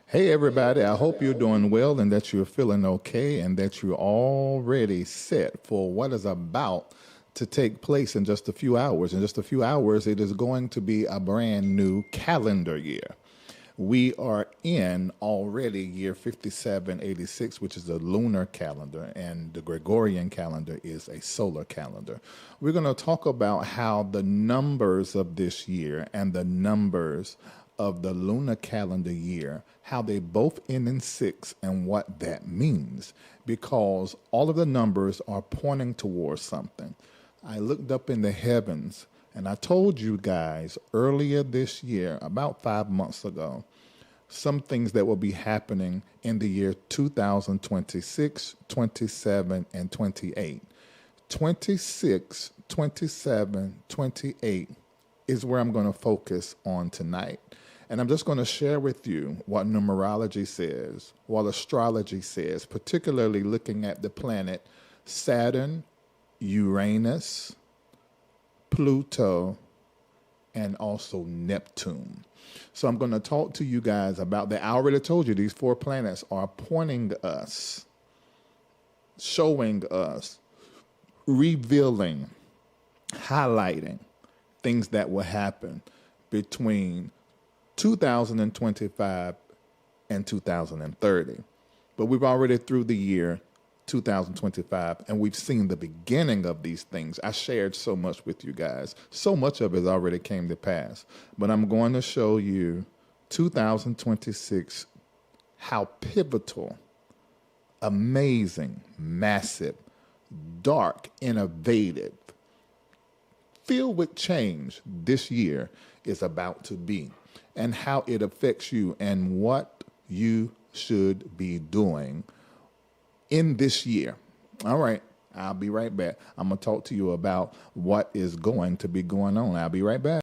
Hey, everybody, I hope you're doing well and that you're feeling okay and that you're already set for what is about to take place in just a few hours. In just a few hours, it is going to be a brand new calendar year. We are in already year 5786, which is the lunar calendar, and the Gregorian calendar is a solar calendar. We're going to talk about how the numbers of this year and the numbers of the lunar calendar year, how they both end in six and what that means, because all of the numbers are pointing towards something. I looked up in the heavens and I told you guys earlier this year, about 5 months ago, some things that will be happening in the year 2026, 27, and 28. 26, 27, 28 is where I'm going to focus on tonight. And I'm just going to share with you what numerology says, what astrology says, particularly looking at the planet Saturn, Uranus, Pluto, and also Neptune. So I'm going to talk to you guys about that. I already told you these four planets are pointing us, showing us, revealing, highlighting things that will happen between 2025 and 2030. But we've already through the year 2025, and we've seen the beginning of these things. I shared so much with you guys. So much of it already came to pass. But I'm going to show you 2026, how pivotal, amazing, massive, dark, innovative, filled with change this year is about to be, and how it affects you and what you should be doing in this year. All right, I'll be right back. I'm going to talk to you about what is going to be going on. I'll be right back.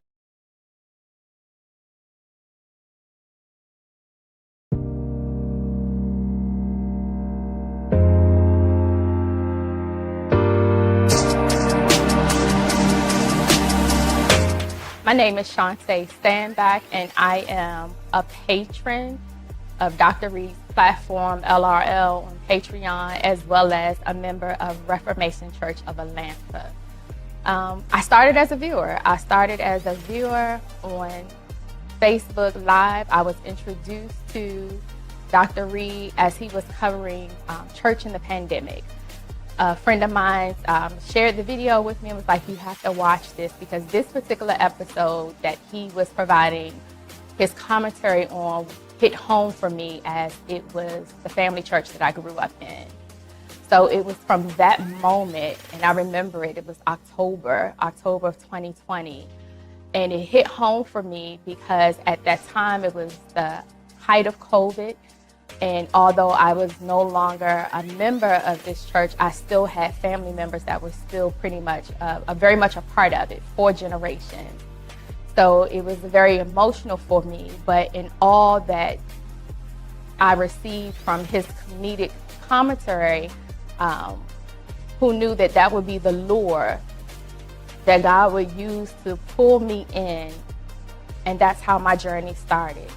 My name is Shantae Standback, and I am a patron of Dr. Reid's platform, LRL, on Patreon, as well as a member of Reformation Church of Atlanta. I started as a viewer. On Facebook Live. I was introduced to Dr. Reid as he was covering church in the pandemic. A friend of mine shared the video with me and was like, you have to watch this, because this particular episode that he was providing his commentary on hit home for me, as it was the family church that I grew up in. So it was from that moment, and I remember it was October of 2020. And it hit home for me because at that time it was the height of COVID. And although I was no longer a member of this church, I still had family members that were still pretty much, very much a part of it, 4 generations. So it was very emotional for me. But in all that I received from his comedic commentary, who knew that that would be the lure that God would use to pull me in. And that's how my journey started.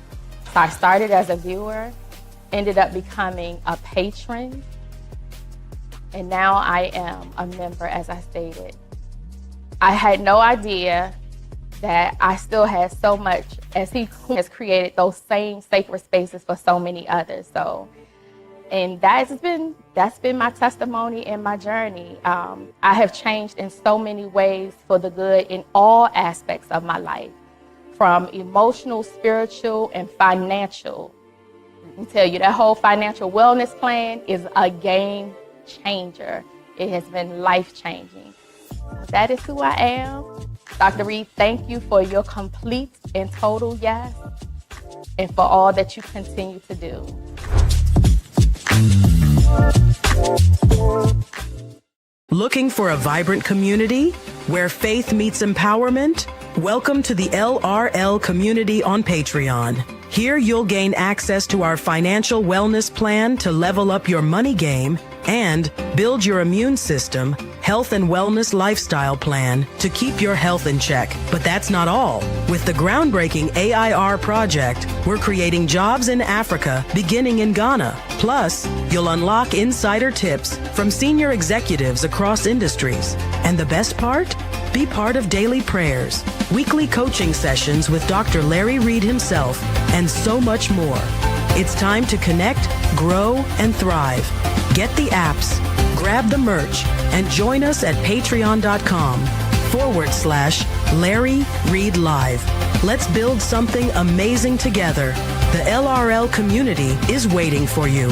So I started as a viewer, ended up becoming a patron, and now I am a member, as I stated. I had no idea that I still had so much, as he has created those same sacred spaces for so many others. So, and that's been my testimony and my journey. I have changed in so many ways for the good in all aspects of my life, from emotional, spiritual, and financial. I tell you, that whole financial wellness plan is a game changer. It has been life-changing. That is who I am. Dr. Reid, thank you for your complete and total yes, and for all that you continue to do. Looking for a vibrant community where faith meets empowerment? Welcome to the LRL community on Patreon. Here you'll gain access to our financial wellness plan to level up your money game and build your immune system, health and wellness lifestyle plan to keep your health in check. But that's not all. With the groundbreaking AIR project, we're creating jobs in Africa beginning in Ghana. Plus, you'll unlock insider tips from senior executives across industries. And the best part? Be part of daily prayers, weekly coaching sessions with Dr. Larry Reid himself, and so much more. It's time to connect, grow, and thrive. Get the apps, grab the merch, and join us at patreon.com/Larry Reid Live. Let's build something amazing together. The LRL community is waiting for you.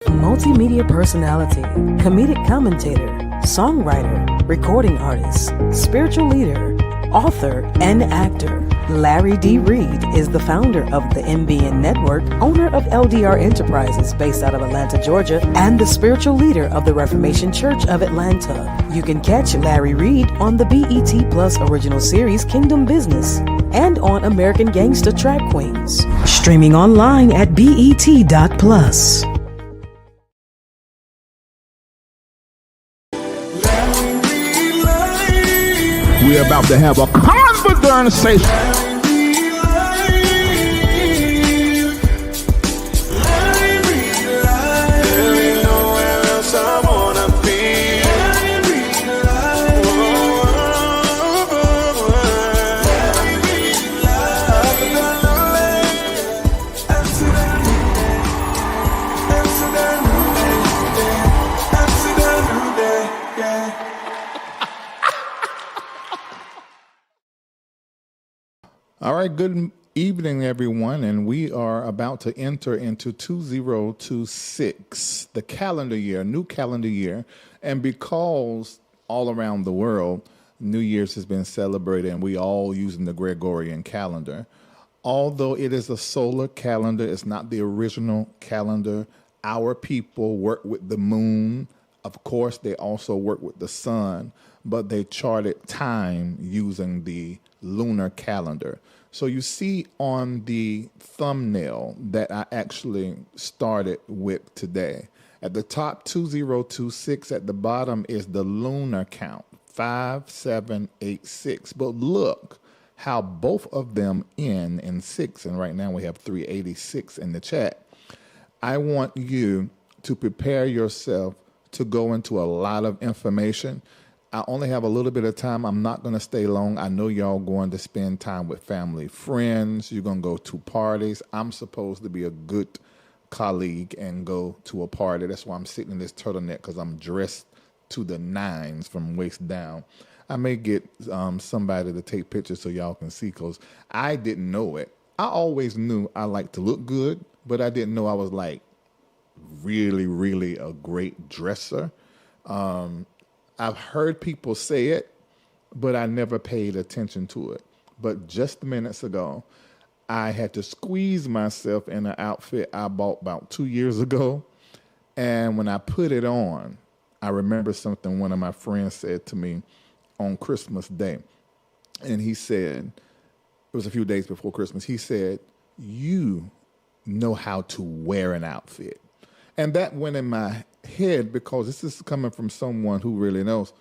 Multimedia personality, comedic commentator, songwriter, recording artist, spiritual leader, author, and actor. Larry D. Reid is the founder of the MBN Network, owner of LDR Enterprises based out of Atlanta, Georgia, and the spiritual leader of the Reformation Church of Atlanta. You can catch Larry Reid on the BET Plus original series Kingdom Business and on American Gangsta Track Queens. Streaming online at BET.plus. We're about to have a conversation. All right, good evening, everyone, and we are about to enter into 2026, the calendar year, new calendar year, and because all around the world, New Year's has been celebrated, and we all using the Gregorian calendar. Although it is a solar calendar, it's not the original calendar. Our people work with the moon. Of course, they also work with the sun, but they charted time using the lunar calendar. So you see on the thumbnail that I actually started with today, at the top 2026, at the bottom is the lunar count, 5786. But look how both of them end in 6, and right now we have 386 in the chat. I want you to prepare yourself to go into a lot of information. I only have a little bit of time. I'm not going to stay long. I know y'all going to spend time with family, friends. You're going to go to parties. I'm supposed to be a good colleague and go to a party. That's why I'm sitting in this turtleneck, because I'm dressed to the nines from waist down. I may get somebody to take pictures so y'all can see, because I didn't know it. I always knew I like to look good, but I didn't know I was like really, really a great dresser. I've heard people say it, but I never paid attention to it. But just minutes ago, I had to squeeze myself in an outfit I bought about 2 years ago. And when I put it on, I remember something one of my friends said to me on Christmas Day. And he said, it was a few days before Christmas, he said, "You know how to wear an outfit." And that went in my head, because this is coming from someone who really knows,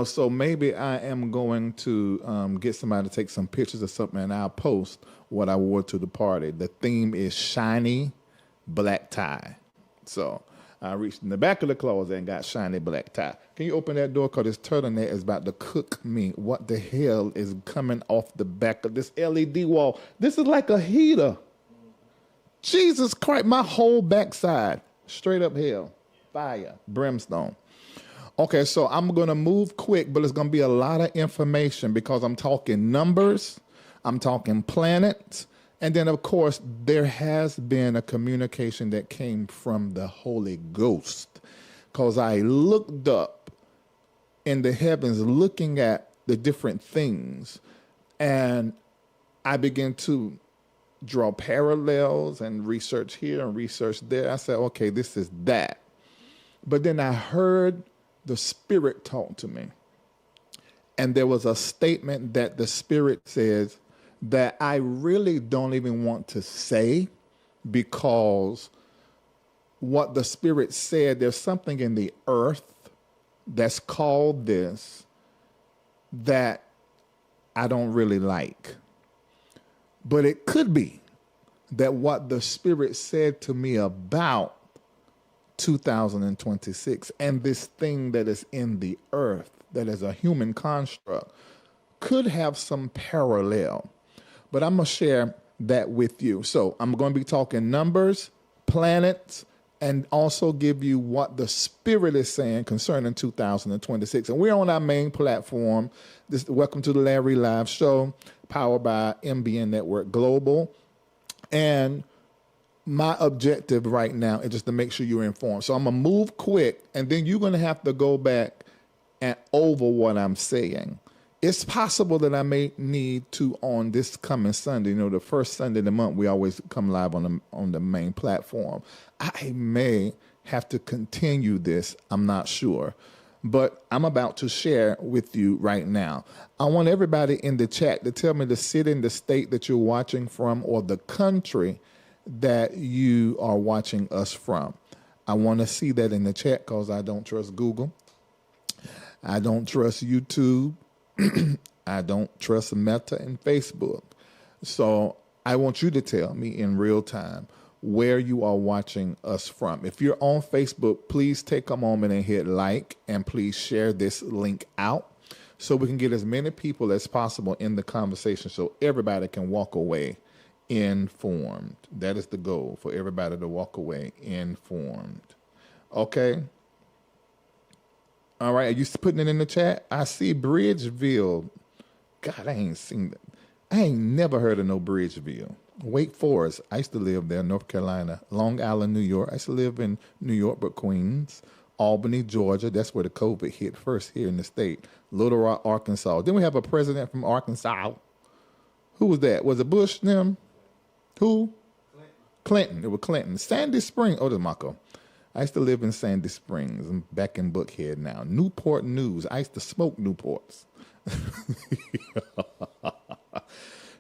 so maybe I am going to get somebody to take some pictures or something, and I'll post what I wore to the party. The theme is shiny black tie. So I reached in the back of the closet and got shiny black tie. Can you open that door? Because this turtleneck is about to cook me. What the hell is coming off the back of this LED wall? This is like a heater. Jesus Christ, my whole backside, straight up hell. Fire, brimstone. Okay, so I'm going to move quick, but it's going to be a lot of information, because I'm talking numbers, I'm talking planets, and then, of course, there has been a communication that came from the Holy Ghost, because I looked up in the heavens looking at the different things, and I began to draw parallels and research here and research there. I said, okay, this is that. But then I heard the Spirit talk to me. And there was a statement that the Spirit says that I really don't even want to say, because what the Spirit said. There's something in the earth that's called this that I don't really like. But it could be that what the Spirit said to me about 2026 and this thing that is in the earth, that is a human construct, could have some parallel. But I'm going to share that with you. So I'm going to be talking numbers, planets, and also give you what the Spirit is saying concerning 2026. And we're on our main platform. Welcome to the Larry Live Show, powered by MBN Network Global. And my objective right now is just to make sure you're informed. So I'm going to move quick, and then you're going to have to go back and over what I'm saying. It's possible that I may need to on this coming Sunday. You know, the first Sunday of the month, we always come live on the main platform. I may have to continue this. I'm not sure. But I'm about to share with you right now. I want everybody in the chat to tell me the city and the state that you're watching from, or the country that you are watching us from. I want to see that in the chat because I don't trust Google. I don't trust YouTube. I don't trust Meta and Facebook. So I want you to tell me in real time where you are watching us from. If you're on Facebook, please take a moment and hit like, and please share this link out so we can get as many people as possible in the conversation so everybody can walk away informed. That is the goal, for everybody to walk away informed. Okay? All right, are you putting it in the chat? I see Bridgeville. God, I ain't never heard of no Bridgeville. Wake Forest. I used to live there, North Carolina. Long Island, New York. I used to live in New York, but Queens. Albany, Georgia. That's where the COVID hit first here in the state. Little Rock, Arkansas. Then we have a president from Arkansas. Who was that? Was it Bush, them? Who? Clinton. It was Clinton. Sandy Springs. Oh, there's Marco. I used to live in Sandy Springs. I'm back in Buckhead now. Newport News. I used to smoke Newports.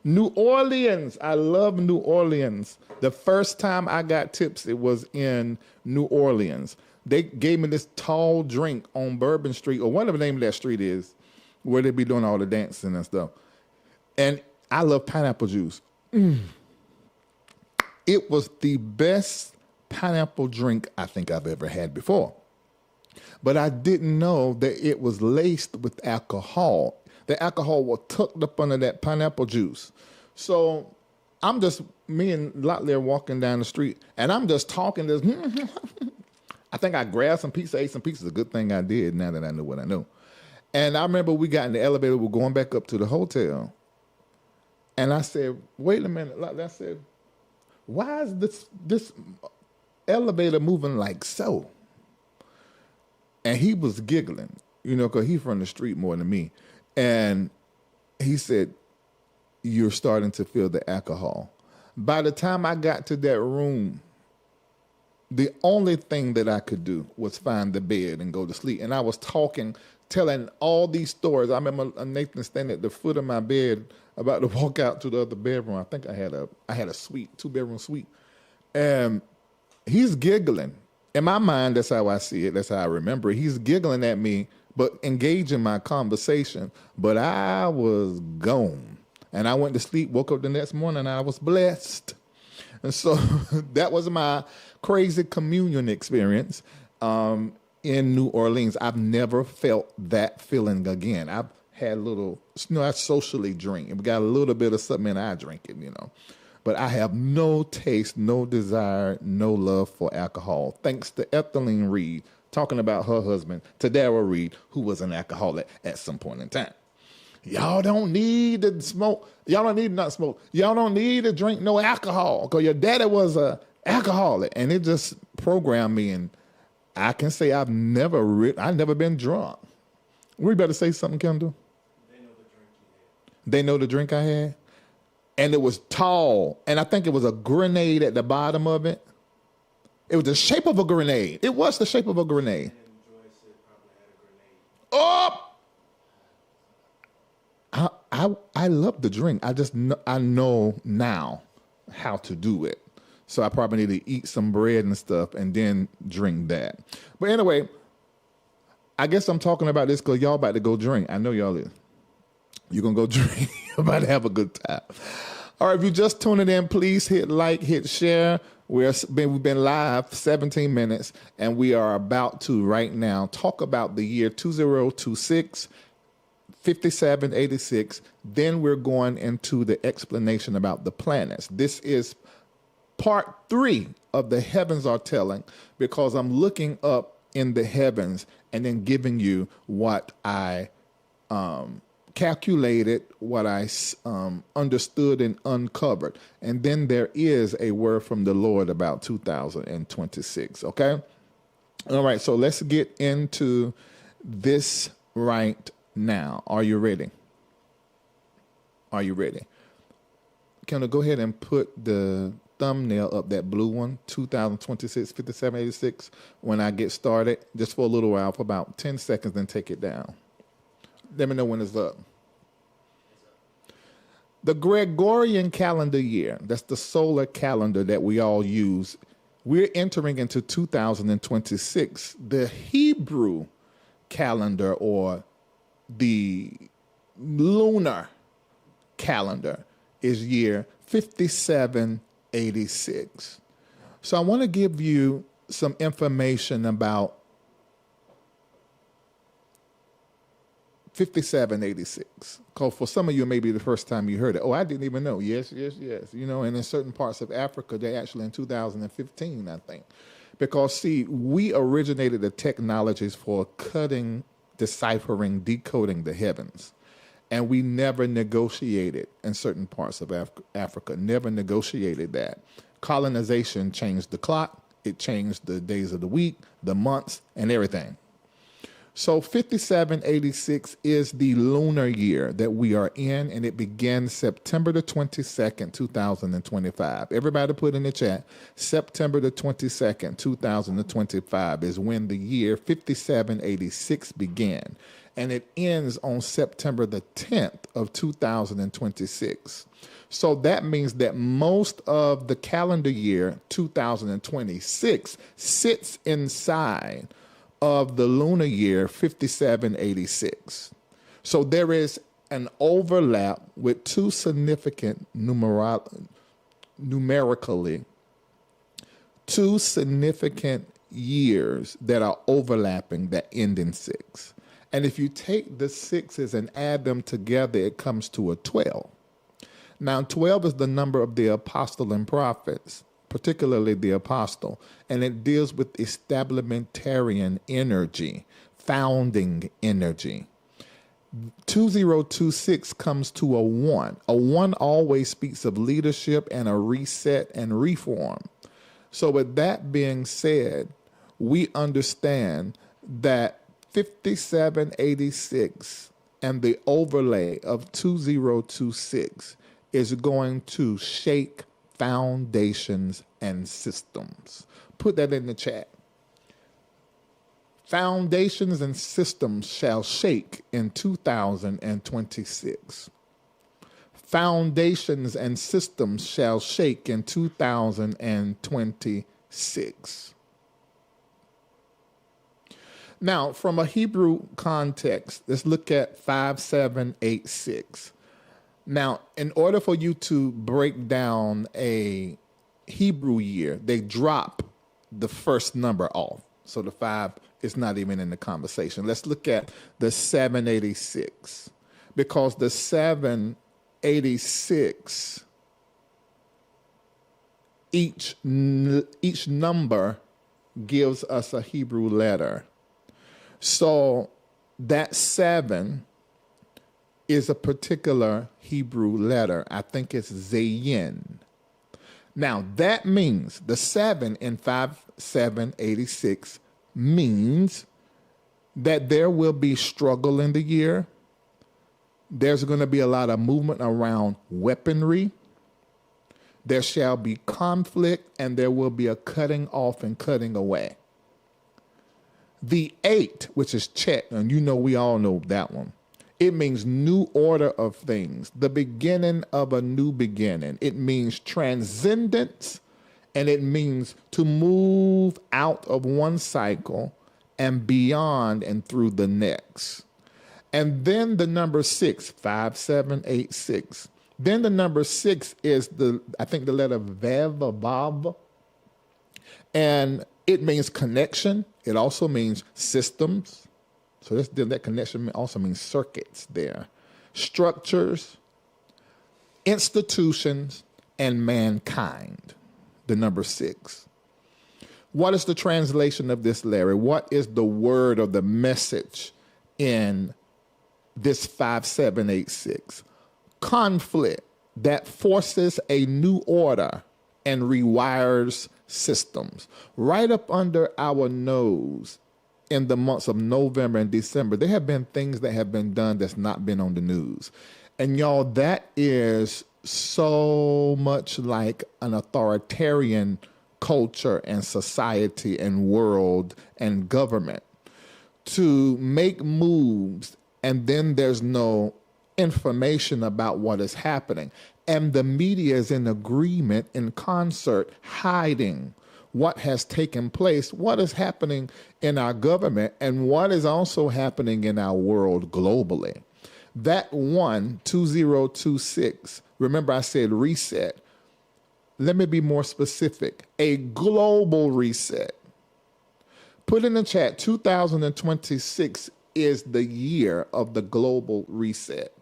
New Orleans. I love New Orleans. The first time I got tips, it was in New Orleans. They gave me this tall drink on Bourbon Street, or whatever the name of that street is, where they be doing all the dancing and stuff. And I love pineapple juice. It was the best pineapple drink I think I've ever had before. But I didn't know that it was laced with alcohol. The alcohol was tucked up under that pineapple juice. So me and Lotley are walking down the street, and I'm just talking this. I think I grabbed some pizza, ate some pizza. It's a good thing I did now that I know what I know. And I remember we got in the elevator, we were going back up to the hotel. And I said, wait a minute. Lotley, I said, why is this elevator moving like so? And he was giggling, because he's from the street more than me. And he said, you're starting to feel the alcohol. By the time I got to that room, the only thing that I could do was find the bed and go to sleep. And I was telling all these stories. I remember Nathan standing at the foot of my bed about to walk out to the other bedroom. I think I had a suite, 2-bedroom suite. And he's giggling. In my mind, that's how I see it. That's how I remember it. He's giggling at me, but engaging my conversation. But I was gone. And I went to sleep, woke up the next morning, and I was blessed. And so that was my crazy communion experience in New Orleans. I've never felt that feeling again. I've had I socially drink. If we got a little bit of something in, I drink it, But I have no taste, no desire, no love for alcohol. Thanks to Ethelene Reid, talking about her husband, Tadara Reid, who was an alcoholic at some point in time. Y'all don't need to smoke. Y'all don't need to not smoke. Y'all don't need to drink no alcohol because your daddy was a alcoholic. And it just programmed me. And I can say I've never been drunk. We better say something, Kendall. They know the drink I had. And it was tall. And I think it was a grenade at the bottom of it. It was the shape of a grenade. It was the shape of a grenade. Oh! I love the drink. I know now how to do it. So I probably need to eat some bread and stuff and then drink that. But anyway, I guess I'm talking about this because y'all about to go drink. I know y'all is. You're going to go drink. You're about to have a good time. All right, if you're just tuning in, please hit like, hit share. We've been live 17 minutes, and we are about to right now talk about the year 2026, 5786. Then we're going into the explanation about the planets. This is part 3 of the Heavens Are Telling, because I'm looking up in the heavens and then giving you what I calculated, what I understood and uncovered. And then there is a word from the Lord about 2026, okay? All right, so let's get into this right now. Are you ready? Are you ready? Can I go ahead and put the thumbnail up, that blue one, 2026, 5786, when I get started, just for a little while, for about 10 seconds, then take it down. Let me know when it's up. The Gregorian calendar year, that's the solar calendar that we all use, we're entering into 2026. The Hebrew calendar, or the lunar calendar, is year 5786. So I want to give you some information about 5786. Because for some of you, maybe the first time you heard it, oh, I didn't even know. Yes. You know, and in certain parts of Africa, they actually in 2015, I think. Because, see, we originated the technologies for cutting, deciphering, decoding the heavens. And we never negotiated in certain parts of Africa, never negotiated that. Colonization changed the clock. It changed the days of the week, the months, and everything. So 5786 is the lunar year that we are in, and it begins September the 22nd, 2025. Everybody put in the chat, September the 22nd, 2025 is when the year 5786 began, and it ends on September the 10th of 2026. So that means that most of the calendar year 2026 sits inside of the lunar year 5786. So there is an overlap with two significant numerically, two significant years that are overlapping that end in 6. And if you take the 6s and add them together, it comes to a 12. Now, 12 is the number of the apostle and prophets, particularly the apostle, and it deals with establishmentarian energy, founding energy. 2026 comes to a 1. A 1 always speaks of leadership and a reset and reform. So with that being said, we understand that 5786 and the overlay of 2026 is going to shake foundations and systems. Put that in the chat. Foundations and systems shall shake in 2026. Foundations and systems shall shake in 2026. Now, from a Hebrew context, let's look at 5786. Now, in order for you to break down a Hebrew year, they drop the first number off. So the 5 is not even in the conversation. Let's look at the 786, because the 786, each number gives us a Hebrew letter. So that 7 is a particular Hebrew letter. I think it's Zayin. Now, that means the 7 in 5786 means that there will be struggle in the year. There's going to be a lot of movement around weaponry. There shall be conflict, and there will be a cutting off and cutting away. The 8, which is Chet, and you know we all know that one. It means new order of things, the beginning of a new beginning. It means transcendence And it means to move out of one cycle and beyond and through the next. And then the number 6, 5786. Then the number 6 is I think the letter Vav or Vav. And it means connection. It also means systems. So that connection also means circuits there. Structures, institutions, and mankind. The number 6. What is the translation of this, Larry? What is the word or the message in this 5786? Conflict that forces a new order and rewires systems. Right up under our nose in the months of November and December, there have been things that have been done that's not been on the news. And y'all, that is so much like an authoritarian culture and society and world and government to make moves and then there's no information about what is happening. And the media is in agreement, in concert, hiding what has taken place, what is happening in our government, and what is also happening in our world globally. That 2026, remember I said reset. Let me be more specific. A global reset. Put in the chat, 2026 is the year of the global reset.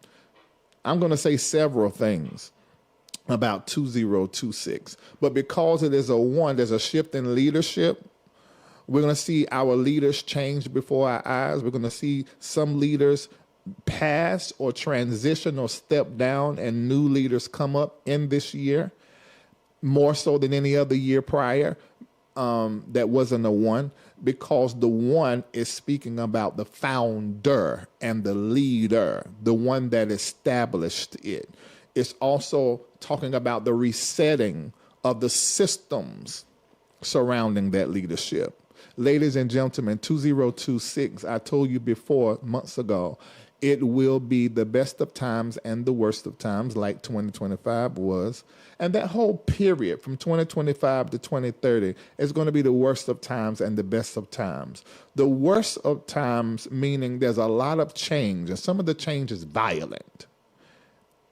I'm going to say several things about 2026, but because it is a 1, there's a shift in leadership. We're going to see our leaders change before our eyes. We're going to see some leaders pass or transition or step down and new leaders come up in this year, more so than any other year prior. That wasn't a 1, because the 1 is speaking about the founder and the leader, the one that established it. It's also talking about the resetting of the systems surrounding that leadership. Ladies and gentlemen, 2026, I told you before, months ago, it will be the best of times and the worst of times, like 2025 was. And that whole period from 2025 to 2030 is going to be the worst of times and the best of times. The worst of times meaning there's a lot of change, and some of the change is violent.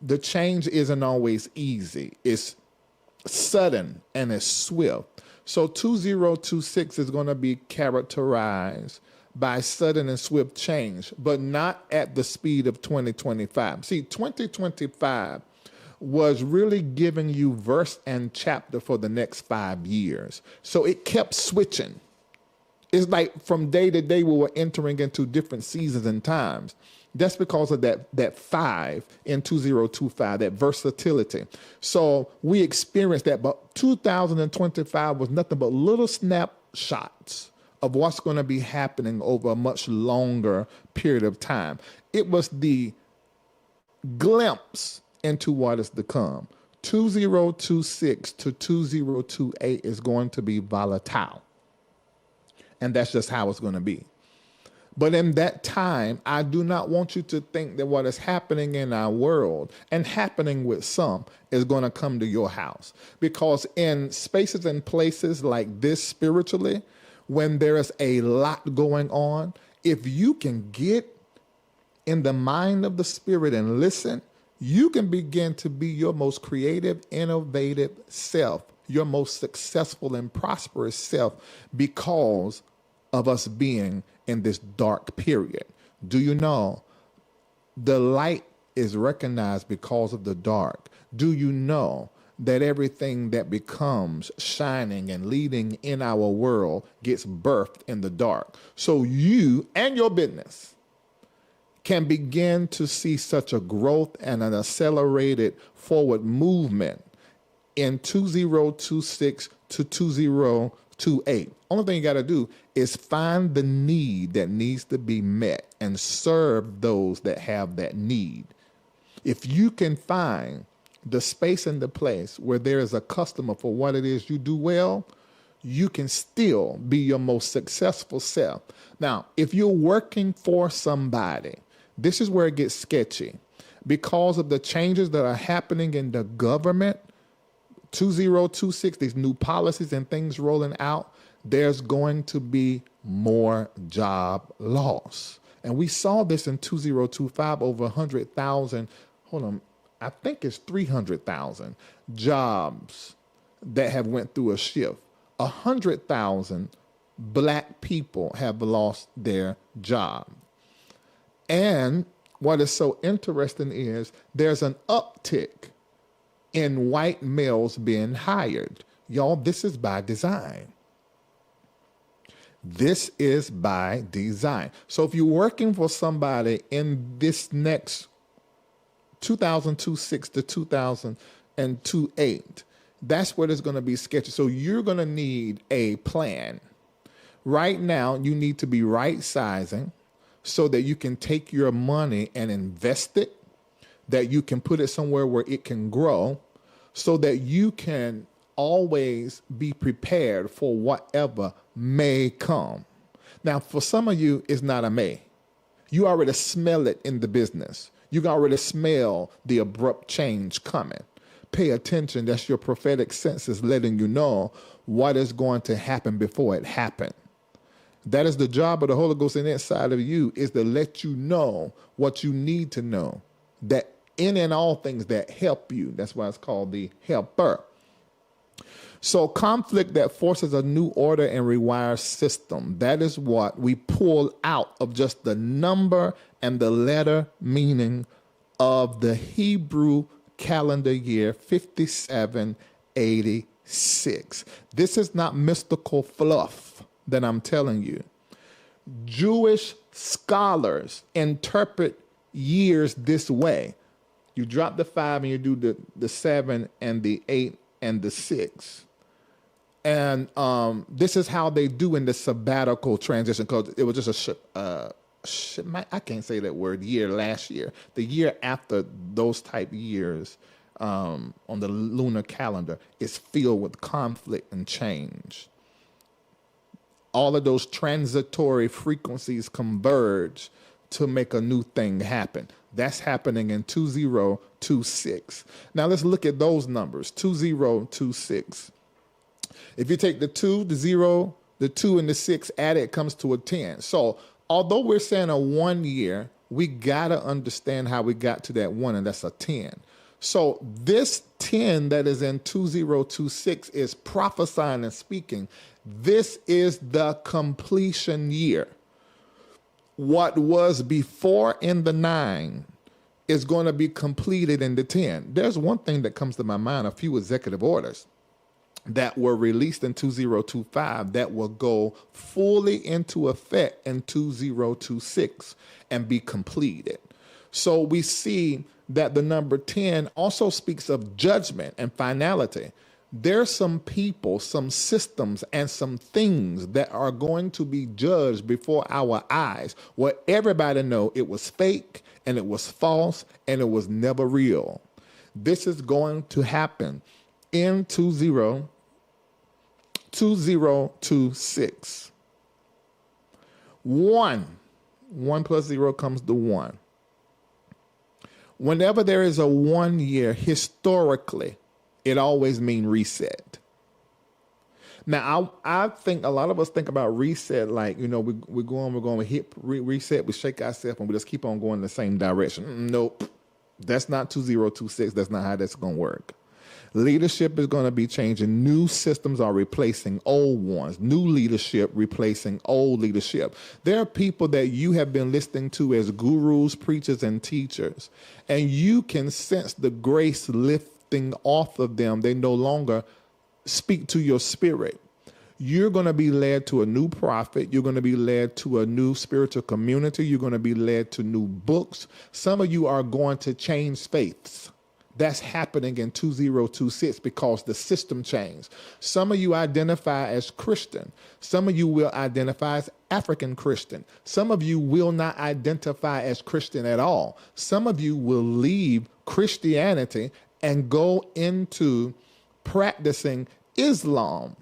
The change isn't always easy. It's sudden and it's swift. So 2026 is going to be characterized by sudden and swift change, but not at the speed of 2025. See, 2025 was really giving you verse and chapter for the next 5 years. So it kept switching. It's like from day to day we were entering into different seasons and times. That's because of that 5 in 2025, that versatility. So we experienced that, but 2025 was nothing but little snapshots of what's going to be happening over a much longer period of time. It was the glimpse into what is to come. 2026 to 2028 is going to be volatile. And that's just how it's going to be. But in that time, I do not want you to think that what is happening in our world and happening with some is going to come to your house. Because in spaces and places like this spiritually, when there is a lot going on, if you can get in the mind of the Spirit and listen, you can begin to be your most creative, innovative self, your most successful and prosperous self, because of us being in this dark period. Do you know the light is recognized because of the dark? Do you know that everything that becomes shining and leading in our world gets birthed in the dark? So you and your business can begin to see such a growth and an accelerated forward movement in 2026 to 2028. Only thing you got to do is find the need that needs to be met and serve those that have that need. If you can find the space and the place where there is a customer for what it is you do well, you can still be your most successful self. Now, if you're working for somebody, this is where it gets sketchy. Because of the changes that are happening in the government, 2026, these new policies and things rolling out, there's going to be more job loss. And we saw this in 2025, over 100,000, hold on, I think it's 300,000 jobs that have went through a shift. 100,000 black people have lost their job. And what is so interesting is there's an uptick in white males being hired. Y'all, this is by design. This is by design. So if you're working for somebody in this next 2006 to 2008, that's where there's going to be sketchy. So you're going to need a plan. Right now, you need to be right sizing so that you can take your money and invest it, that you can put it somewhere where it can grow, so that you can always be prepared for whatever may come. Now, for some of you, it's not a may. You already smell it in the business. You can already smell the abrupt change coming. Pay attention. That's your prophetic senses letting you know what is going to happen before it happens. That is the job of the Holy Ghost inside of you, is to let you know what you need to know, that in and all things that help you. That's why it's called the helper. So conflict that forces a new order and rewires system. That is what we pull out of just the number and the letter meaning of the Hebrew calendar year 5786. This is not mystical fluff that I'm telling you. Jewish scholars interpret years this way. You drop the 5 and you do the 7 and the 8 and the 6. And this is how they do in the sabbatical transition, because it was just I can't say that word, year last year. The year after those type years on the lunar calendar is filled with conflict and change. All of those transitory frequencies converge to make a new thing happen. That's happening in 2026. Now let's look at those numbers, 2026. If you take the 2, the 0, the 2, and the 6, add it comes to a 10. So although we're saying a 1 year, we got to understand how we got to that 1, and that's a 10. So this 10 that is in 2026 is prophesying and speaking. This is the completion year. What was before in the 9 is going to be completed in the 10. There's one thing that comes to my mind, a few executive orders that were released in 2025 that will go fully into effect in 2026 and be completed. So we see that the number 10 also speaks of judgment and finality. There's some people, some systems, and some things that are going to be judged before our eyes, where everybody know it was fake and it was false and it was never real. This is going to happen in 2026. 1 plus 0 comes to 1. Whenever there is a 1 year, historically, it always means reset. Now, I think a lot of us think about reset like, we're going to hit reset, we shake ourselves, and we just keep on going the same direction. Nope. That's not 2026. That's not how that's going to work. Leadership is going to be changing. New systems are replacing old ones. New leadership replacing old leadership. There are people that you have been listening to as gurus, preachers, and teachers, and you can sense the grace lifting off of them. They no longer speak to your spirit. You're going to be led to a new prophet. You're going to be led to a new spiritual community. You're going to be led to new books. Some of you are going to change faiths. That's happening in 2026 because the system changed. Some of you identify as Christian. Some of you will identify as African Christian. Some of you will not identify as Christian at all. Some of you will leave Christianity and go into practicing Islam.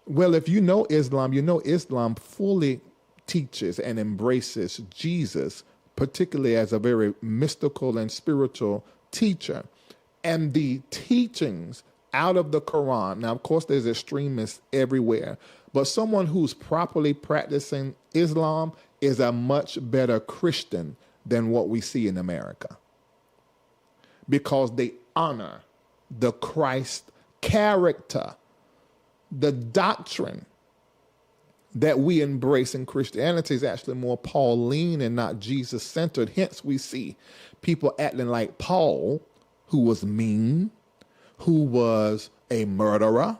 Well, if you know Islam fully teaches and embraces Jesus, particularly as a very mystical and spiritual teacher. And the teachings out of the Quran. Now, of course, there's extremists everywhere, but someone who's properly practicing Islam is a much better Christian than what we see in America, because they honor the Christ character, the doctrine that we embrace in Christianity is actually more Pauline and not Jesus-centered. Hence, we see people acting like Paul, who was mean, who was a murderer,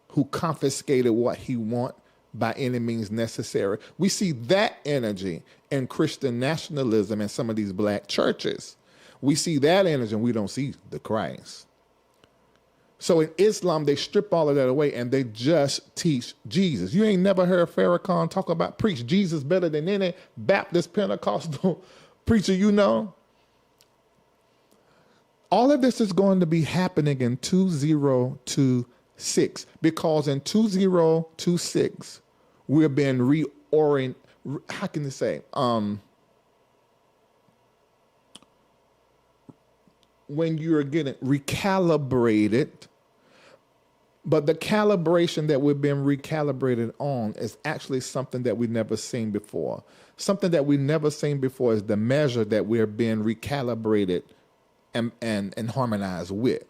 who confiscated what he wanted by any means necessary. We see that energy in Christian nationalism in some of these black churches. We see that energy and we don't see the Christ. So in Islam, they strip all of that away and they just teach Jesus. You ain't never heard Farrakhan talk about preach Jesus better than any Baptist Pentecostal preacher you know. All of this is going to be happening in 2026, because in 2026, we're being reoriented. How can I say? When you're getting recalibrated, but the calibration that we've been recalibrated on is actually something that we've never seen before. Something that we've never seen before is the measure that we're being recalibrated and harmonized with.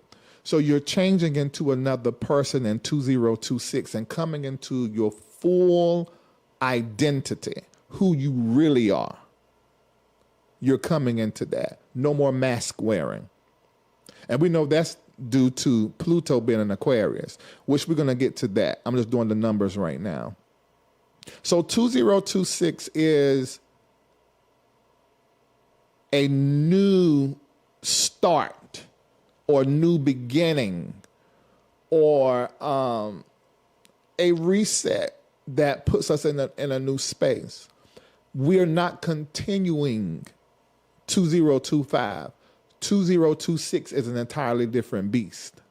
So you're changing into another person in 2026 and coming into your full identity, who you really are. You're coming into that. No more mask wearing. And we know that's due to Pluto being an Aquarius, which we're going to get to that. I'm just doing the numbers right now. So 2026 is a new start or new beginning or a reset that puts us in a new space. We're not continuing 2025. 2026 is an entirely different beast.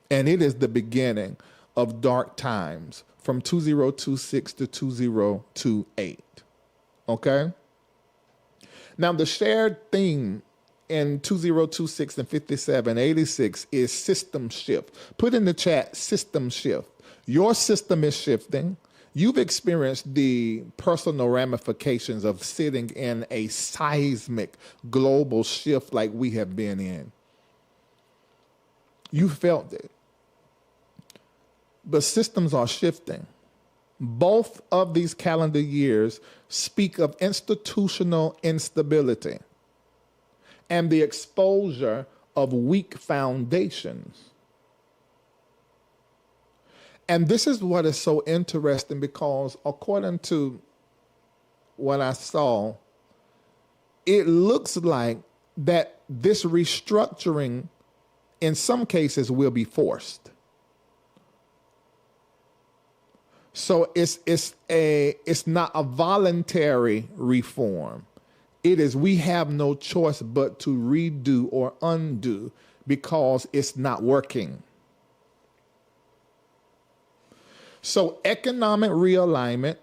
And it is the beginning of dark times from 2026 to 2028. Okay? Now, the shared theme in 2026 and 5786 is system shift. Put in the chat, system shift. Your system is shifting. You've experienced the personal ramifications of sitting in a seismic global shift like we have been in. You felt it. But systems are shifting. Both of these calendar years speak of institutional instability and the exposure of weak foundations. And this is what is so interesting, because according to what I saw, it looks like that this restructuring in some cases will be forced. So it's not a voluntary reform. It is, we have no choice but to redo or undo because it's not working. So economic realignment,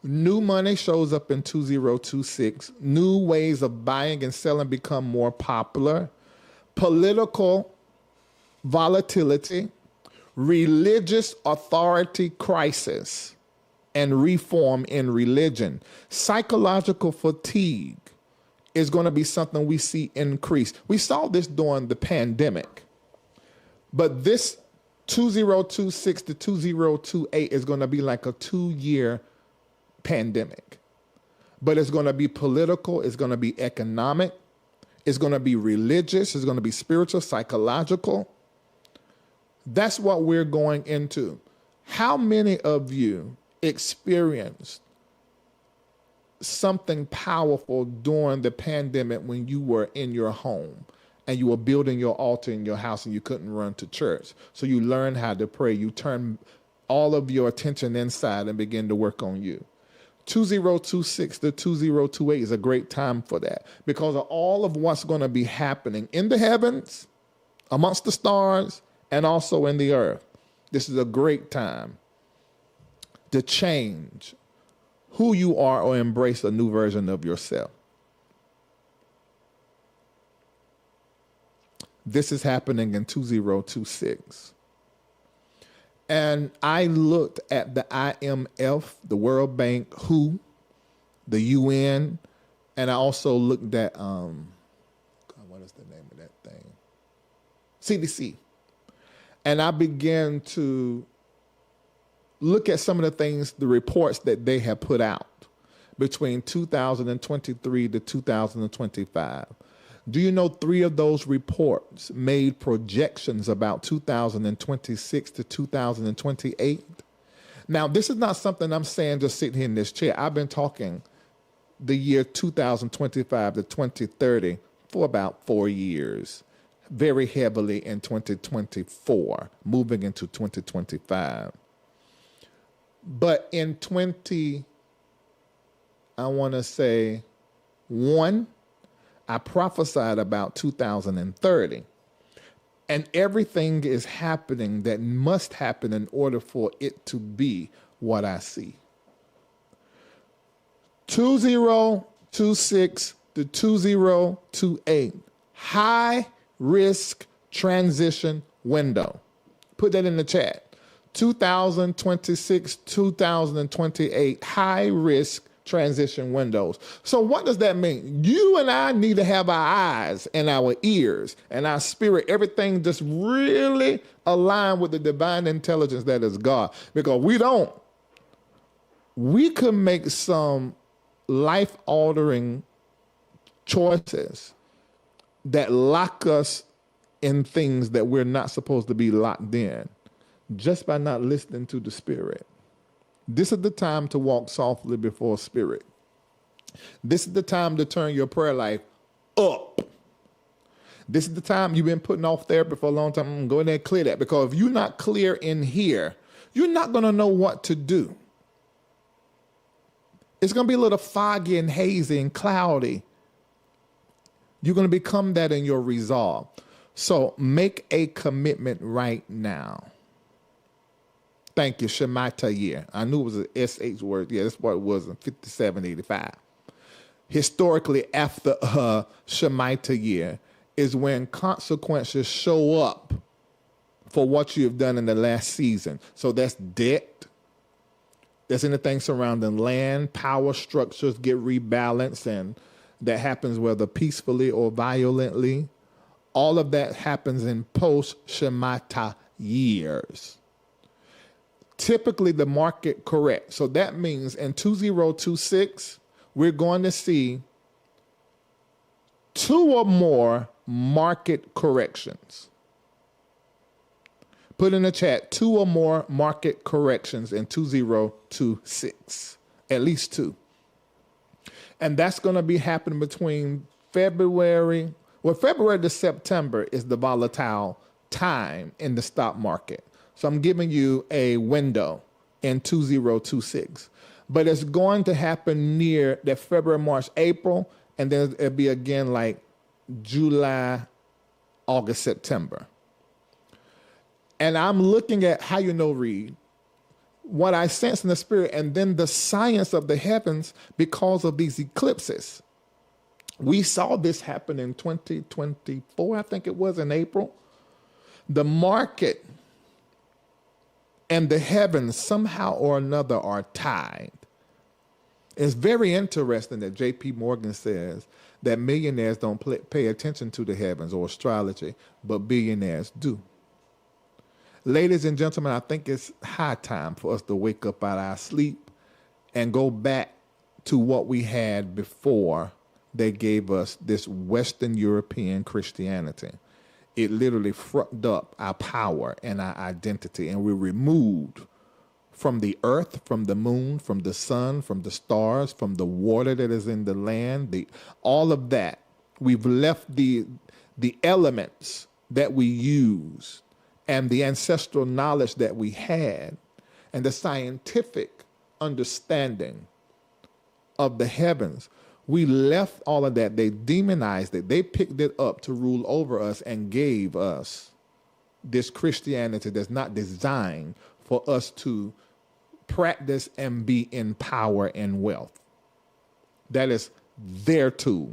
new money shows up in 2026. New ways of buying and selling become more popular. Political volatility, religious authority crisis, and reform in religion. Psychological fatigue is going to be something we see increase. We saw this during the pandemic, but this 2026 to 2028 is going to be like a 2-year pandemic. But it's going to be political, it's going to be economic, it's going to be religious, it's going to be spiritual, psychological. That's what we're going into. How many of you experienced something powerful during the pandemic when you were in your home and you were building your altar in your house and you couldn't run to church? So you learned how to pray. You turned all of your attention inside and begin to work on you. 2026 to 2028 is a great time for that, because of all of what's going to be happening in the heavens, amongst the stars, and also in the earth. This is a great time to change who you are or embrace a new version of yourself. This is happening in 2026. And I looked at the IMF, the World Bank, WHO, the UN, and I also looked at, what is the name of that thing? CDC. And I began to look at some of the things, the reports that they have put out between 2023 to 2025. Do you know 3 of those reports made projections about 2026 to 2028? Now, this is not something I'm saying just sitting here in this chair. I've been talking the year 2025 to 2030 for about 4 years, very heavily in 2024, moving into 2025. But in 1, I prophesied about 2030. And everything is happening that must happen in order for it to be what I see. 2026 to 2028, high risk transition window. Put that in the chat. 2026, 2028, high risk transition windows. So what does that mean? You and I need to have our eyes and our ears and our spirit, everything just really align with the divine intelligence that is God. Because we could make some life-altering choices that lock us in things that we're not supposed to be locked in just by not listening to the Spirit. This is the time to walk softly before Spirit. This is the time to turn your prayer life up. This is the time you've been putting off therapy for a long time. I'm going to go in there and clear that, because if you're not clear in here, you're not going to know what to do. It's going to be a little foggy and hazy and cloudy. You're going to become that in your resolve. So make a commitment right now. Thank you, Shemitah year. I knew it was an SH word. Yeah, that's what it was in 5785. Historically, after Shemitah year is when consequences show up for what you have done in the last season. So that's debt. There's anything surrounding land, power structures get rebalanced, and that happens whether peacefully or violently. All of that happens in post-Shemitah years. Typically, the market corrects. So that means in 2026, we're going to see 2 or more market corrections. Put in the chat, 2 or more market corrections in 2026, at least 2. And that's going to be happening between February to September is the volatile time in the stock market. So I'm giving you a window in 2026. But it's going to happen near that February, March, April, and then it'll be again like July, August, September. And I'm looking at how Reid, what I sense in the spirit, and then the science of the heavens because of these eclipses. We saw this happen in 2024, I think it was in April. The market and the heavens somehow or another are tied. It's very interesting that J.P. Morgan says that millionaires don't pay attention to the heavens or astrology, but billionaires do. Ladies and gentlemen, I think it's high time for us to wake up out of our sleep and go back to what we had before they gave us this Western European Christianity. It literally fucked up our power and our identity, and we removed from the earth, from the moon, from the sun, from the stars, from the water that is in the land, all of that. We've left the elements that we use and the ancestral knowledge that we had and the scientific understanding of the heavens. We left all of that. They demonized it. They picked it up to rule over us and gave us this Christianity that's not designed for us to practice and be in power and wealth. That is their tool.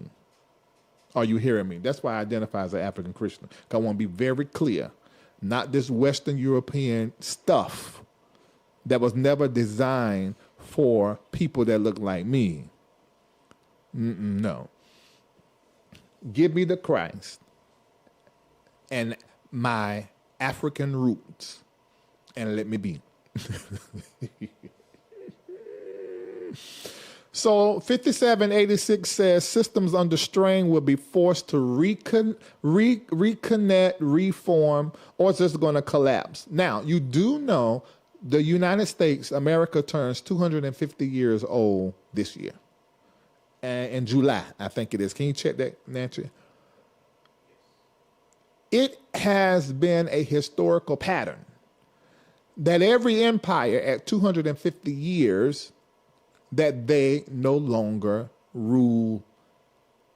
Are you hearing me? That's why I identify as an African Christian. 'Cause I want to be very clear. Not this Western European stuff that was never designed for people that look like me. No. Give me the Christ and my African roots and let me be. So 5786 says systems under strain will be forced to reconnect, reform, or it's just going to collapse. Now, you do know the United States, America turns 250 years old this year. And in July, I think it is. Can you check that, Nancy? It has been a historical pattern that every empire at 250 years that they no longer rule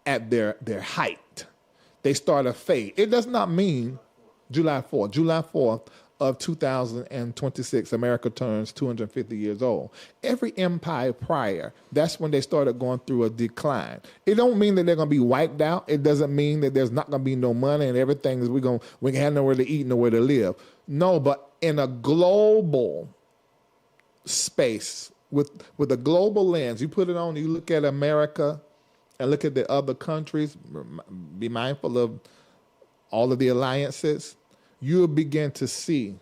at their height. They start a fade. It does not mean July 4th of 2026, America turns 250 years old. Every empire prior, that's when they started going through a decline. It don't mean that they're going to be wiped out. It doesn't mean that there's not going to be no money and everything is we can have nowhere to eat, nowhere to live. No, but in a global space, with a global lens, you put it on, you look at America and look at the other countries, be mindful of all of the alliances, you'll begin to see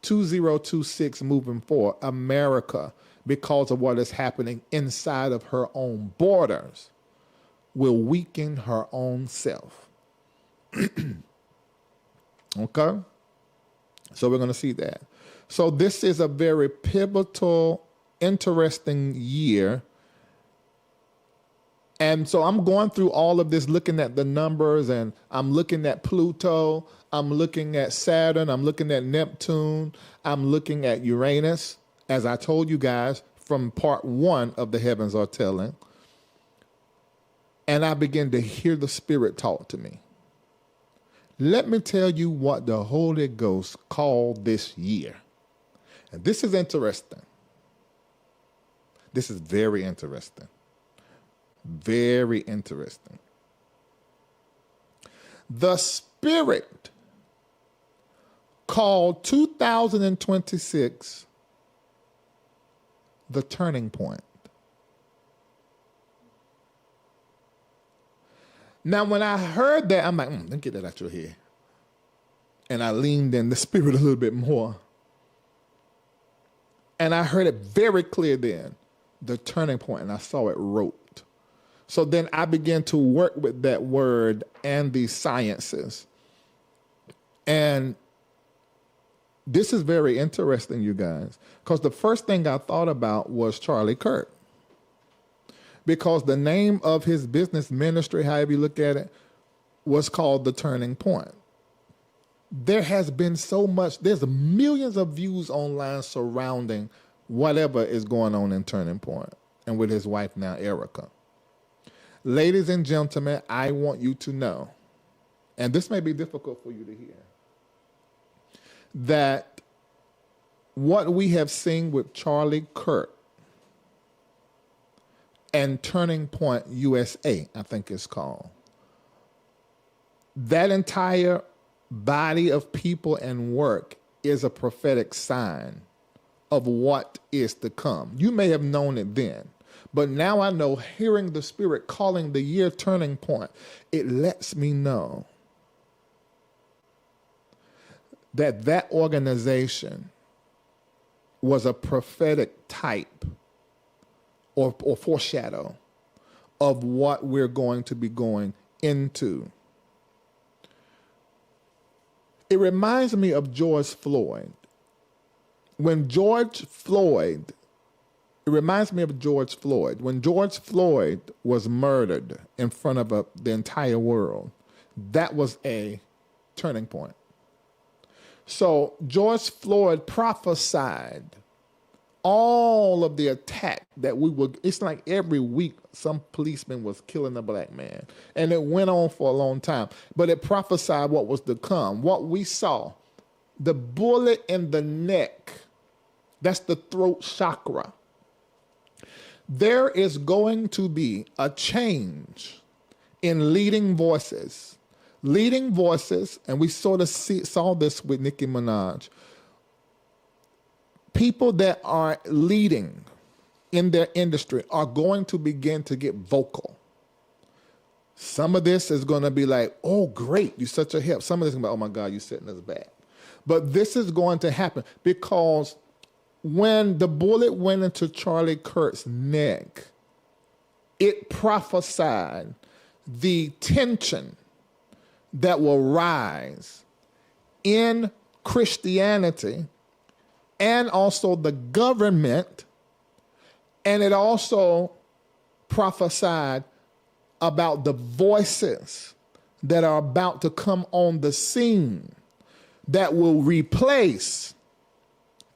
2026 moving forward, America, because of what is happening inside of her own borders, will weaken her own self. Okay? So we're going to see that. So this is a very pivotal, interesting year. And so I'm going through all of this, looking at the numbers, and I'm looking at Pluto, I'm looking at Saturn, I'm looking at Neptune, I'm looking at Uranus, as I told you guys from part 1 of The Heavens Are Telling. And I begin to hear the Spirit talk to me. Let me tell you what the Holy Ghost called this year. And this is interesting. This is very interesting. Very interesting. The Spirit called 2026 the turning point. Now, when I heard that, I'm like, let me get that out your head. And I leaned in the Spirit a little bit more. And I heard it very clear then, the turning point, and I saw it wrote. So then I began to work with that word and the sciences. And this is very interesting, you guys, because the first thing I thought about was Charlie Kirk. Because the name of his business ministry, however you look at it, was called The Turning Point. There has been so much, there's millions of views online surrounding whatever is going on in Turning Point and with his wife now, Erica. Ladies and gentlemen, I want you to know, and this may be difficult for you to hear, that what we have seen with Charlie Kirk and Turning Point USA, I think it's called, that entire body of people and work is a prophetic sign of what is to come. You may have known it then, but now I know, hearing the Spirit calling the year Turning Point, it lets me know that that organization was a prophetic type or foreshadow of what we're going to be going into. It reminds me of George Floyd. When George Floyd was murdered in front of the entire world, that was a turning point. So George Floyd prophesied all of the attack that we would, it's like every week some policeman was killing a black man. And it went on for a long time. But it prophesied what was to come. What we saw, the bullet in the neck, that's the throat chakra. There is going to be a change in leading voices. Leading voices, and we sort of saw this with Nicki Minaj. People that are leading in their industry are going to begin to get vocal. Some of this is going to be like, oh, great, you're such a help. Some of this is going to be, oh, my God, you're setting us back. But this is going to happen because when the bullet went into Charlie Kirk's neck, it prophesied the tension that will rise in Christianity and also the government, and it also prophesied about the voices that are about to come on the scene that will replace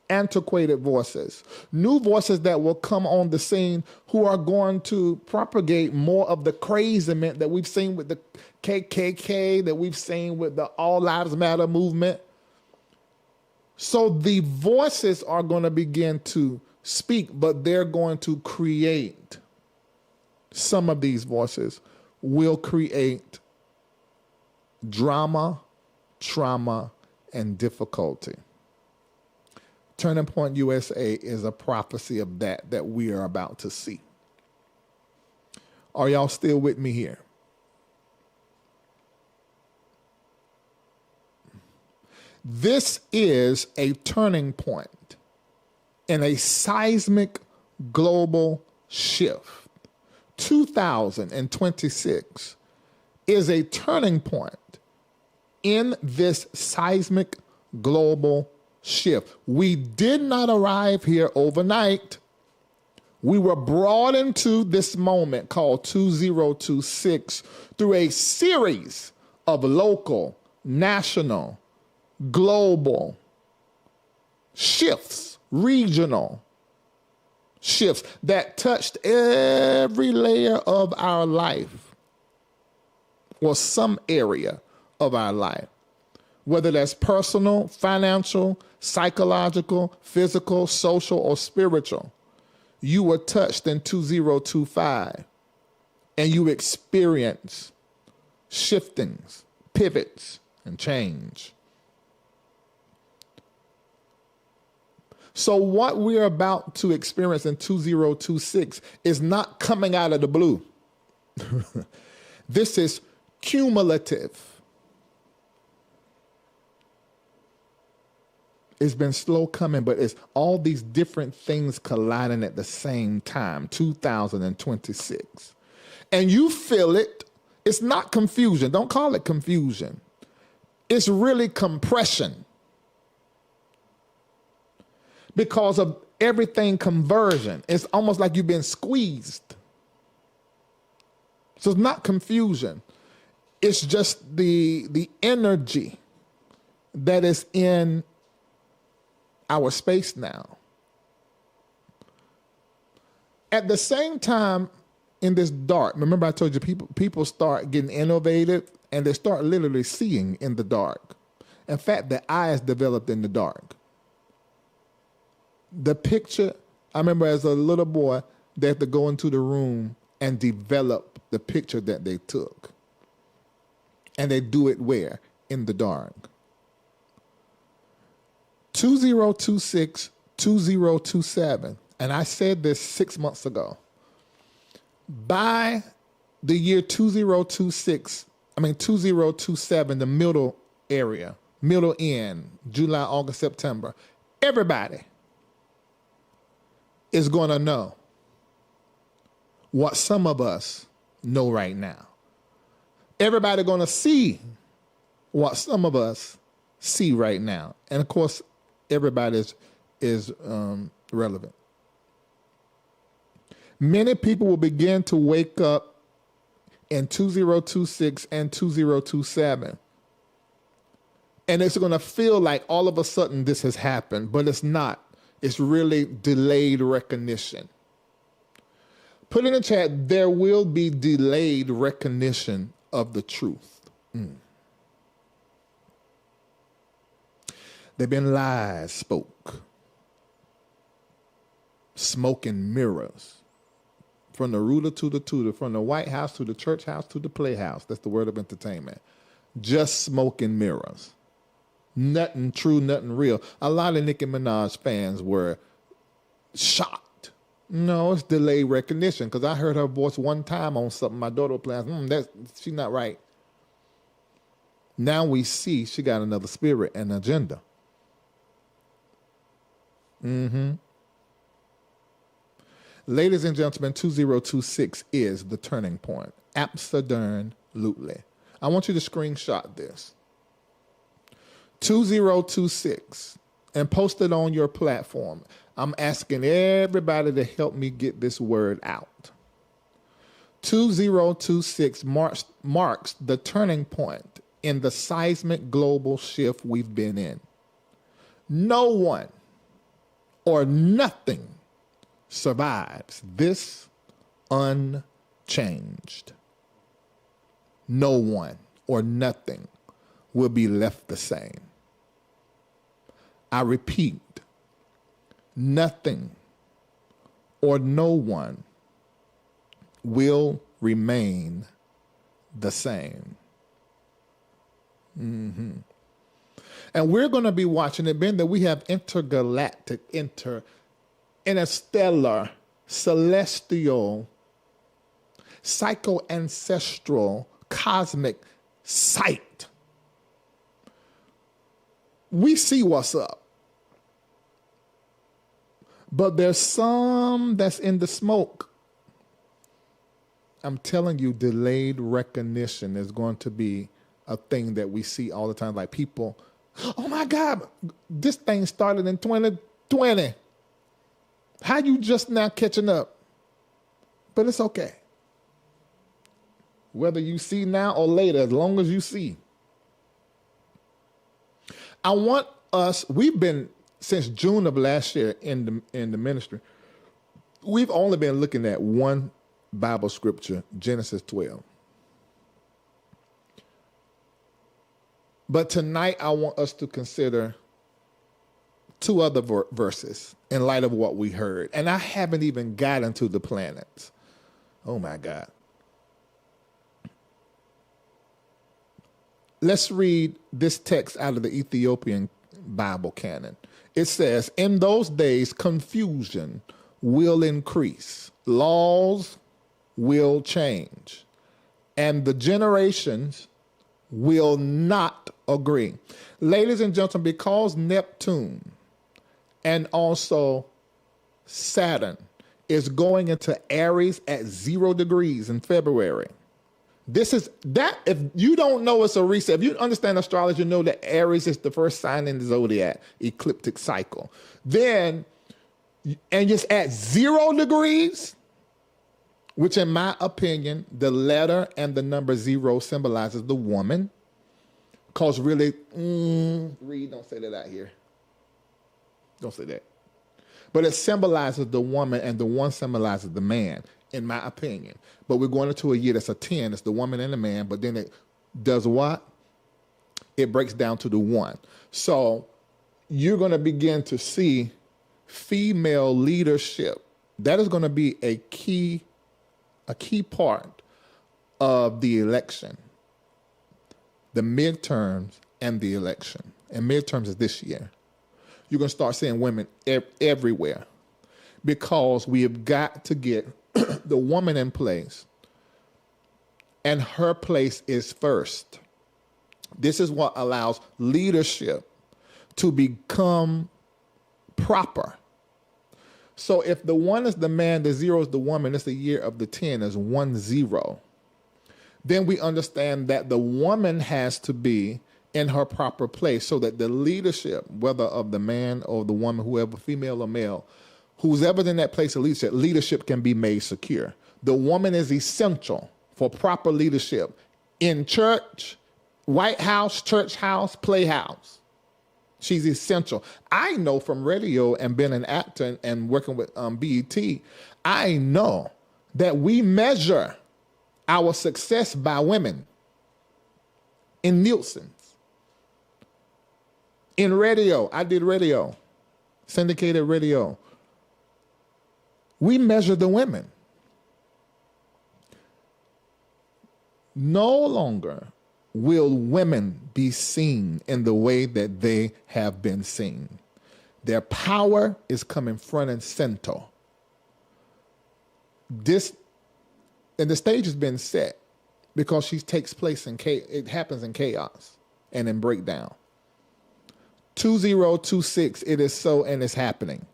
antiquated voices, new voices that will come on the scene who are going to propagate more of the craziment that we've seen with the KKK, that we've seen with the All Lives Matter movement. So the voices are going to begin to speak, but they're going to create, some of these voices will create drama, trauma, and difficulty. Turning Point USA is a prophecy of that we are about to see. Are y'all still with me here? This is a turning point in a seismic global shift. 2026 is a turning point in this seismic global shift. We did not arrive here overnight. We were brought into this moment called 2026 through a series of local, national, global shifts, regional shifts that touched every layer of our life or some area of our life, whether that's personal, financial, psychological, physical, social, or spiritual. You were touched in 2025 and you experienced shiftings, pivots, and change. So what we're about to experience in 2026 is not coming out of the blue. This is cumulative. It's been slow coming, but it's all these different things colliding at the same time, 2026. And you feel it. It's not confusion. Don't call it confusion. It's really compression. Because of everything conversion. It's almost like you've been squeezed. So it's not confusion. It's just the energy that is in our space now. At the same time, in this dark, remember I told you people start getting innovative and they start literally seeing in the dark. In fact, their eyes developed in the dark. The picture, I remember as a little boy, they had to go into the room and develop the picture that they took. And they do it where? In the dark. 2026, 2027, and I said this 6 months ago. By the year 2027, the middle area, middle end, July, August, September, everybody is going to know what some of us know right now. Everybody going to see what some of us see right now. And of course, everybody is relevant. Many people will begin to wake up in 2026 and 2027. And it's going to feel like all of a sudden this has happened, but it's not. It's really delayed recognition. Put in the chat, there will be delayed recognition of the truth. There've been lies spoke, smoke and mirrors from the rooter to the tutor, from the White House to the church house to the playhouse. That's the word of entertainment. Just smoke and mirrors. Nothing true, nothing real. A lot of Nicki Minaj fans were shocked. No, it's delayed recognition, because I heard her voice one time on something my daughter was playing. She's not right. Now we see she got another spirit and agenda. Ladies and gentlemen, 2026 is the turning point. Absolutely. I want you to screenshot this. 2026 and post it on your platform. I'm asking everybody to help me get this word out. 2026 marks the turning point in the seismic global shift we've been in. No one or nothing survives this unchanged. No one or nothing will be left the same. I repeat, nothing or no one will remain the same. And we're going to be watching it, being that we have intergalactic, interstellar, celestial, psycho-ancestral, cosmic sight. We see what's up. But there's some that's in the smoke. I'm telling you, delayed recognition is going to be a thing that we see all the time. Like people, oh my God, this thing started in 2020. How you just now catching up? But it's okay. Whether you see now or later, as long as you see. I want us, we've been, since June of last year in the ministry, we've only been looking at one Bible scripture, Genesis 12. But tonight I want us to consider two other verses in light of what we heard. And I haven't even gotten to the planets. Oh my God. Let's read this text out of the Ethiopian Bible canon. It says, in those days, confusion will increase. Laws will change. And the generations will not agree. Ladies and gentlemen, because Neptune and also Saturn is going into Aries at 0 degrees in February. This is that. If you don't know it's a reset, if you understand astrology, you know that Aries is the first sign in the zodiac, ecliptic cycle. Then, and it's at 0 degrees, which in my opinion, the letter and the number 0 symbolizes the woman. Because really, Reid, don't say that out here. Don't say that. But it symbolizes the woman, and the 1 symbolizes the man, in my opinion. But we're going into a year that's a 10. It's the woman and the man. But then it does what? It breaks down to the 1. So you're going to begin to see female leadership. That is going to be a key part of the election, the midterms and the election. And midterms is this year. You're going to start seeing women everywhere, because we have got to get the woman in place, and her place is first. This is what allows leadership to become proper. So if the 1 is the man, the 0 is the woman, it's the year of the 10 is 1-0. Then we understand that the woman has to be in her proper place, so that the leadership, whether of the man or the woman, whoever, female or male, who's ever in that place of leadership can be made secure. The woman is essential for proper leadership in church, White House, church house, playhouse. She's essential. I know from radio and being an actor and working with BET, I know that we measure our success by women in Nielsen's. In radio, I did radio, syndicated radio. We measure the women. No longer will women be seen in the way that they have been seen. Their power is coming front and center. And the stage has been set because she takes place it happens in chaos and in breakdown. 2026, it is so, and it's happening.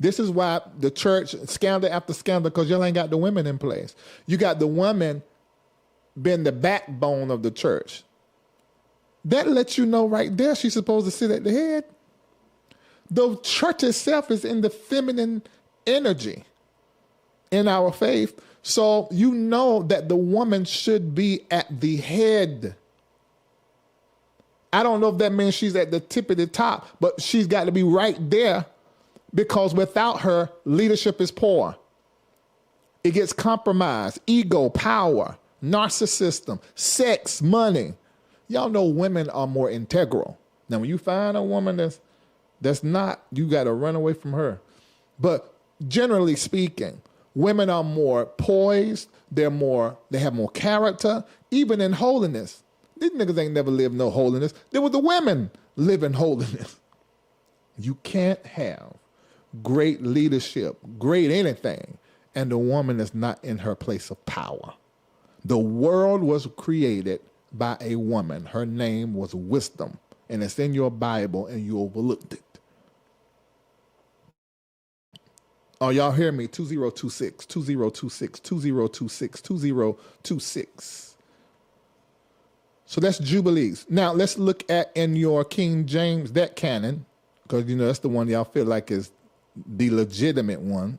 This is why the church, scandal after scandal, because y'all ain't got the women in place. You got the woman being the backbone of the church. That lets you know right there she's supposed to sit at the head. The church itself is in the feminine energy in our faith. So you know that the woman should be at the head. I don't know if that means she's at the tip of the top, but she's got to be right there, because without her, leadership is poor. It gets compromised. Ego, power, narcissism, sex, money. Y'all know women are more integral. Now, when you find a woman that's not, you got to run away from her. But generally speaking, women are more poised. They have more character, even in holiness. These niggas ain't never lived no holiness. There were the women living holiness. You can't have great leadership, great anything, and the woman is not in her place of power. The world was created by a woman. Her name was Wisdom, and it's in your Bible, and you overlooked it. Oh, y'all hear me? 2026, 2026, 2026, 2026. So that's Jubilees. Now let's look at in your King James, that canon, because you know that's the one y'all feel like is the legitimate one.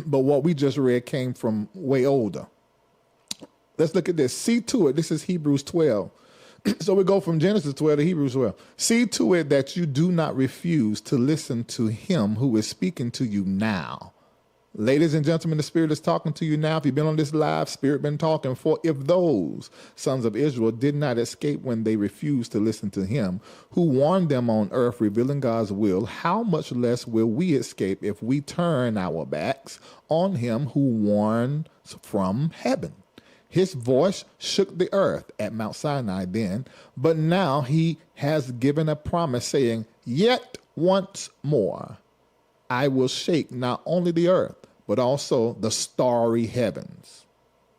But what we just read came from way older. Let's look at this. See to it. This is Hebrews 12. So we go from Genesis 12 to Hebrews 12. See to it that you do not refuse to listen to him who is speaking to you now. Ladies and gentlemen, the Spirit is talking to you now. If you've been on this live, Spirit been talking. For if those sons of Israel did not escape when they refused to listen to him who warned them on earth, revealing God's will, how much less will we escape if we turn our backs on him who warns from heaven? His voice shook the earth at Mount Sinai then, but now he has given a promise saying, yet once more, I will shake not only the earth, but also the starry heavens.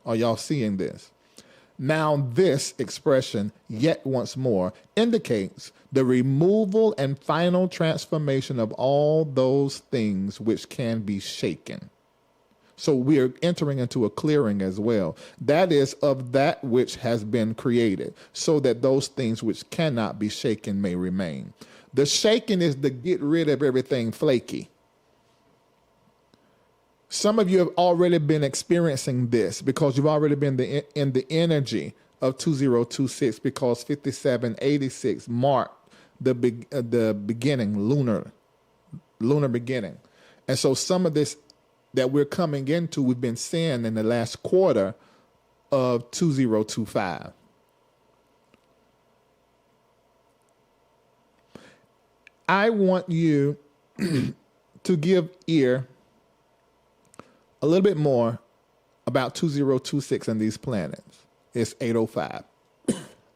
Are y'all seeing this? Now this expression, yet once more, indicates the removal and final transformation of all those things which can be shaken. So we are entering into a clearing as well. That is of that which has been created, so that those things which cannot be shaken may remain. The shaking is to get rid of everything flaky. Some of you have already been experiencing this because you've already been in the energy of 2026, because 5786 marked the beginning, lunar beginning. And so some of this that we're coming into, we've been seeing in the last quarter of 2025. I want you to give ear a little bit more about 2026 and these planets. It's 8:05.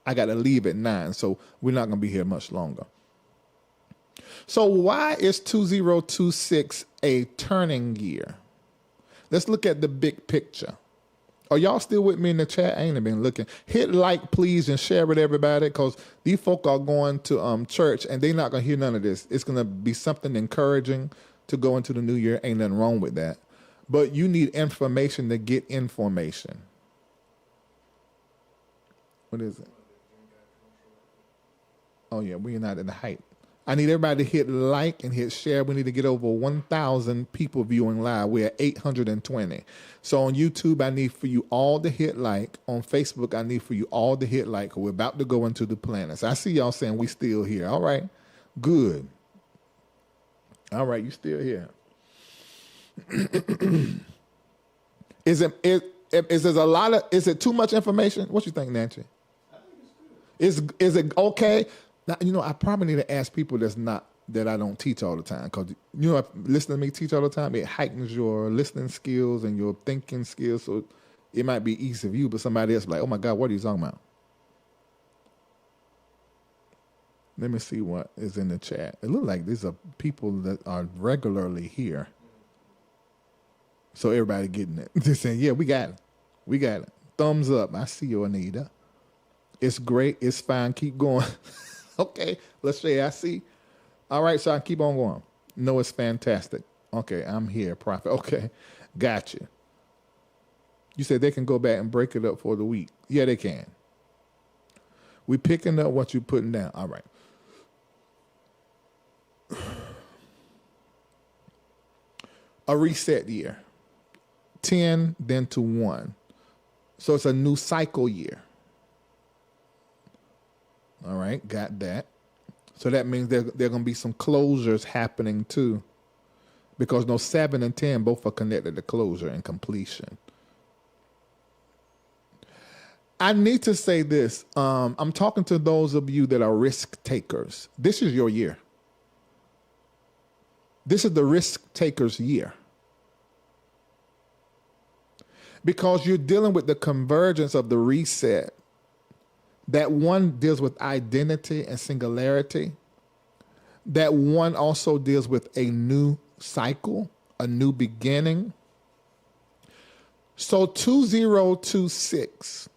I got to leave at 9, so we're not going to be here much longer. So why is 2026 a turning year? Let's look at the big picture. Are y'all still with me in the chat? I ain't been looking. Hit like, please, and share with everybody, because these folk are going to church, and they're not going to hear none of this. It's going to be something encouraging to go into the new year. Ain't nothing wrong with that. But you need information to get information. What is it? Oh, yeah, we're not in the hype. I need everybody to hit like and hit share. We need to get over 1,000 people viewing live. We're at 820. So on YouTube, I need for you all to hit like. On Facebook, I need for you all to hit like. We're about to go into the planets. I see y'all saying we still here. All right, good. All right, you still here. Is it too much information? What you think, Nancy? I think it's good. Is it okay? Now, I probably need to ask people that's not that I don't teach all the time. Because, if listening to me teach all the time, it heightens your listening skills and your thinking skills. So it might be easy for you, but somebody else like, oh my God, what are you talking about? Let me see what is in the chat. It looks like these are people that are regularly here. So everybody getting it. They're saying, yeah, we got it. We got it. Thumbs up. I see you, Anita. It's great. It's fine. Keep going. Okay. Let's say I see. All right. So I keep on going. No, it's fantastic. Okay. I'm here, Prophet. Okay. Gotcha. You said they can go back and break it up for the week. Yeah, they can. We picking up what you're putting down. All right. A reset year. 10, then to 1. So it's a new cycle year. All right, got that. So that means there are going to be some closures happening too. Because 7 and 10 both are connected to closure and completion. I need to say this. I'm talking to those of you that are risk takers. This is your year. This is the risk taker's year. Because you're dealing with the convergence of the reset. That one deals with identity and singularity. That one also deals with a new cycle, a new beginning. So 2026.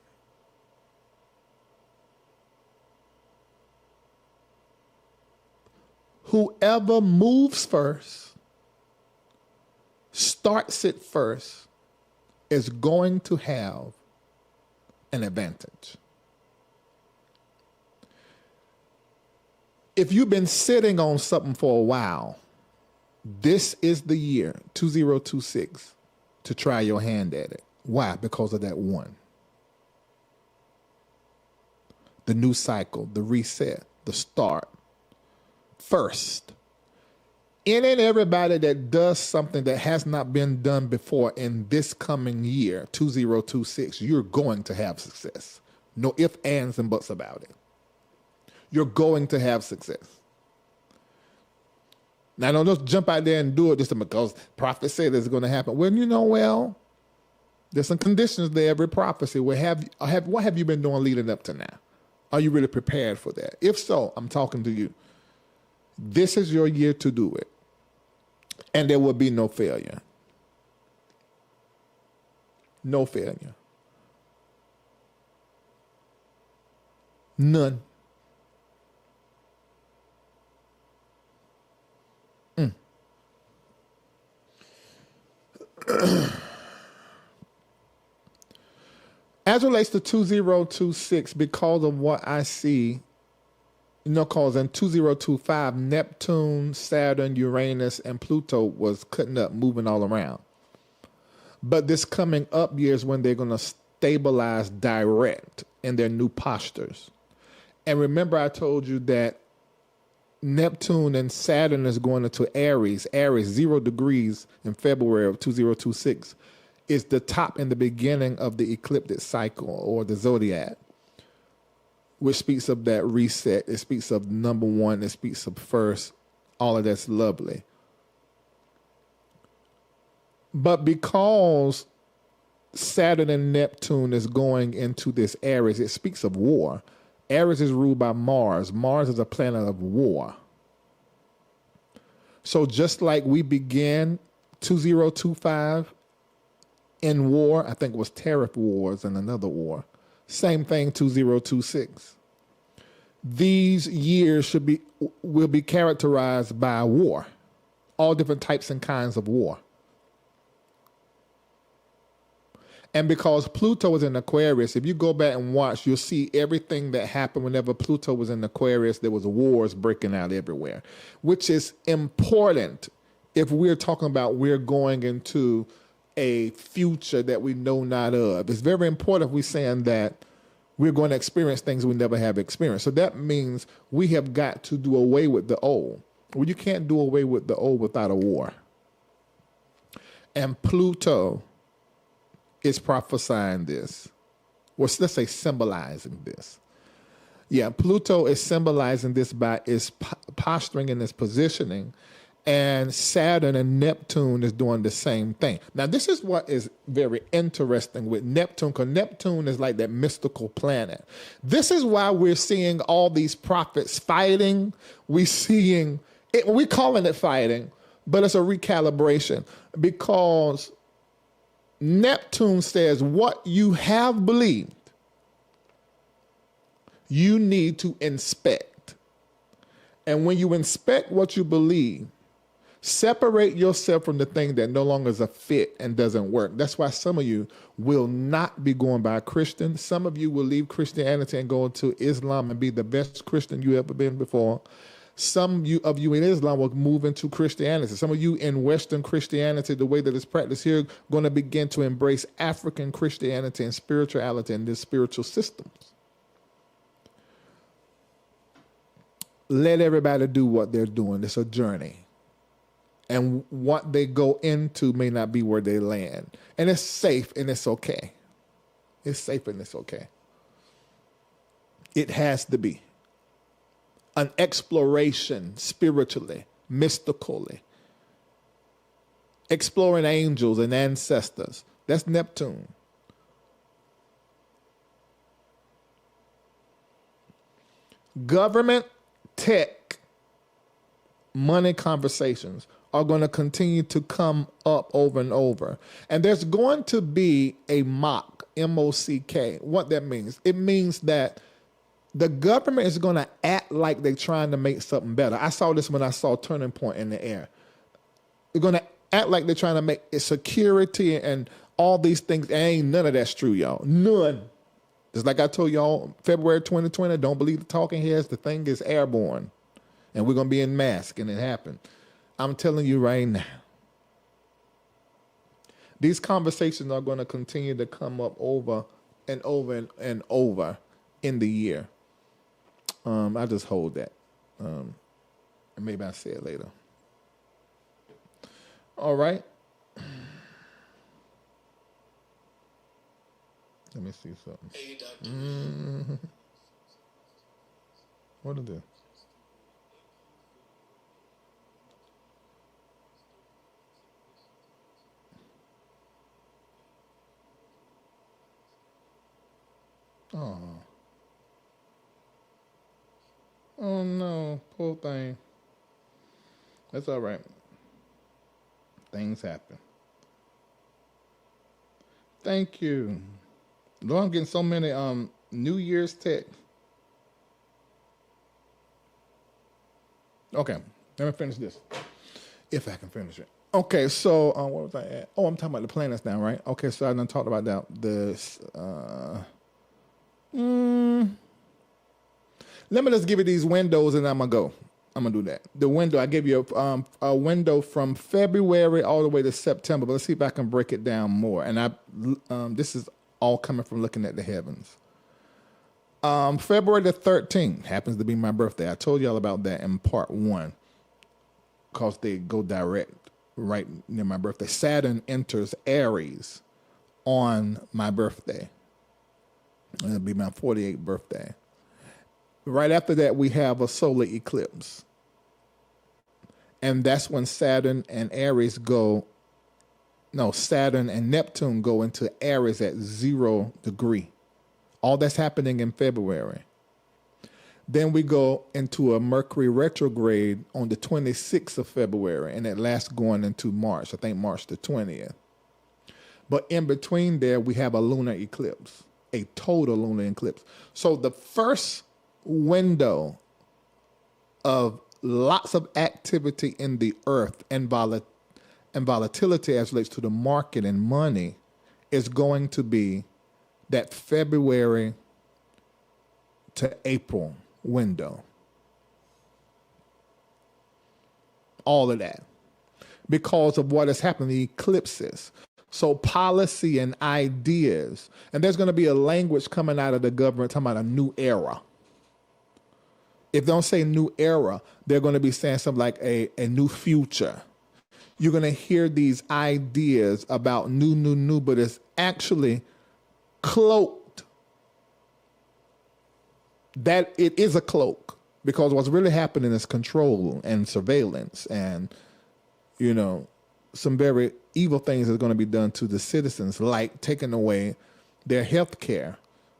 Whoever moves first, starts it first, is going to have an advantage. If you've been sitting on something for a while, this is the year, 2026, to try your hand at it. Why? Because of that one. The new cycle, the reset, the start. First, any and everybody that does something that has not been done before in this coming year, 2026, you're going to have success. No ifs, ands, and buts about it. You're going to have success. Now, don't just jump out there and do it just because prophet said it's going to happen. Well, there's some conditions there, every prophecy. What have you been doing leading up to now? Are you really prepared for that? If so, I'm talking to you. This is your year to do it. And there will be no failure. No failure. None. As it relates to 2026, because of what I see, because in 2025, Neptune, Saturn, Uranus, and Pluto was cutting up, moving all around. But this coming up year is when they're going to stabilize direct in their new postures. And remember, I told you that Neptune and Saturn is going into Aries. Aries, 0 degrees in February of 2026, is the top in the beginning of the ecliptic cycle or the zodiac, which speaks of that reset. It speaks of number one. It speaks of first. All of that's lovely. But because Saturn and Neptune is going into this Aries, it speaks of war. Aries is ruled by Mars. Mars is a planet of war. So just like we began 2025 in war, I think it was tariff wars and another war. Same thing, 2026. These years will be characterized by war, all different types and kinds of war. And because Pluto is in Aquarius, if you go back and watch, you'll see everything that happened whenever Pluto was in Aquarius. There was wars breaking out everywhere, which is important if we're talking about we're going into a future that we know not of. It's very important if we're saying that we're going to experience things we never have experienced. So that means we have got to do away with the old. Well, you can't do away with the old without a war. And Pluto is prophesying this. Well, let's say symbolizing this. Yeah, Pluto is symbolizing this by its posturing and its positioning, and Saturn and Neptune is doing the same thing. Now, this is what is very interesting with Neptune, because Neptune is like that mystical planet. This is why we're seeing all these prophets fighting. We're calling it fighting, but it's a recalibration, because Neptune says what you have believed, you need to inspect. And when you inspect what you believe, separate yourself from the thing that no longer is a fit and doesn't work. That's why some of you will not be going by a Christian. Some of you will leave Christianity and go into Islam and be the best Christian you ever been before. Some of you in Islam will move into Christianity. Some of you in Western Christianity, the way that it's practiced here, going to begin to embrace African Christianity and spirituality and the spiritual systems. Let everybody do what they're doing. It's a journey. And what they go into may not be where they land. And it's safe and it's okay. It's safe and it's okay. It has to be an exploration spiritually, mystically, exploring angels and ancestors. That's Neptune. Government, tech, money conversations are going to continue to come up over and over. And there's going to be a mock, M-O-C-K. What that means? It means that the government is going to act like they're trying to make something better. I saw this when I saw Turning Point in the air. They're going to act like they're trying to make it security and all these things. Ain't none of that's true, y'all. None. Just like I told y'all, February 2020, don't believe the talking heads. The thing is airborne. And we're going to be in mask, and it happened. I'm telling you right now, these conversations are going to continue to come up over and over and over in the year. I just hold that. And maybe I'll say it later. All right. Let me see something. Hey, Dr. What is this? Oh. Oh no, poor thing. That's all right. Things happen. Thank you. Lord, I'm getting so many New Year's texts. Okay, let me finish this. If I can finish it. Okay, so what was I at? Oh, I'm talking about the planets now, right? Okay, so I done talked about that. Let me just give you these windows and I'm going to go. I'm going to do that. The window, I gave you a window from February all the way to September, but let's see if I can break it down more. And this is all coming from looking at the heavens. February the 13th happens to be my birthday. I told y'all about that in part 1 because they go direct right near my birthday. Saturn enters Aries on my birthday. It'll be my 48th birthday. Right after that, we have a solar eclipse. And that's when Saturn and Neptune go into Aries at 0 degree. All that's happening in February. Then we go into a Mercury retrograde on the 26th of February, and it lasts going into March, I think March the 20th. But in between there, we have a lunar eclipse, a total lunar eclipse. So the first window of lots of activity in the earth and volatility as relates to the market and money is going to be that February to April window. All of that. Because of what has happened, the eclipses. So policy and ideas. And there's going to be a language coming out of the government talking about a new era. If they don't say new era, they're going to be saying something like a new future. You're going to hear these ideas about new, but it's actually cloaked that it is a cloak, because what's really happening is control and surveillance and, you know, some very evil things are going to be done to the citizens, like taking away their health care,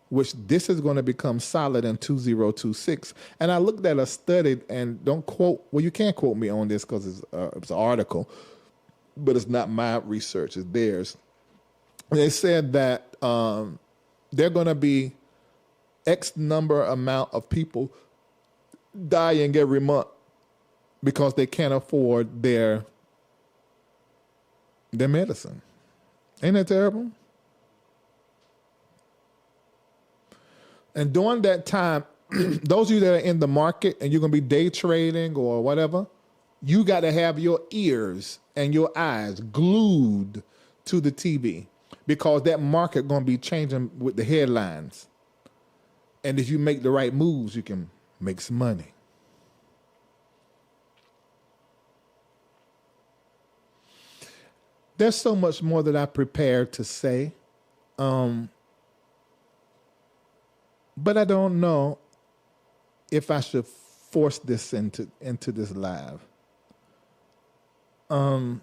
which this is going to become solid in 2026. And I looked at a study, and don't quote, well, you can't quote me on this because it's an article, but it's not my research, it's theirs. They said that they're going to be X number amount of people dying every month because they can't afford their medicine. Ain't that terrible? And during that time, those of you that are in the market and you're going to be day trading or whatever, you got to have your ears and your eyes glued to the TV, because that market going to be changing with the headlines. And if you make the right moves, you can make some money. There's so much more that I prepared to say, but I don't know if I should force this into this live. Let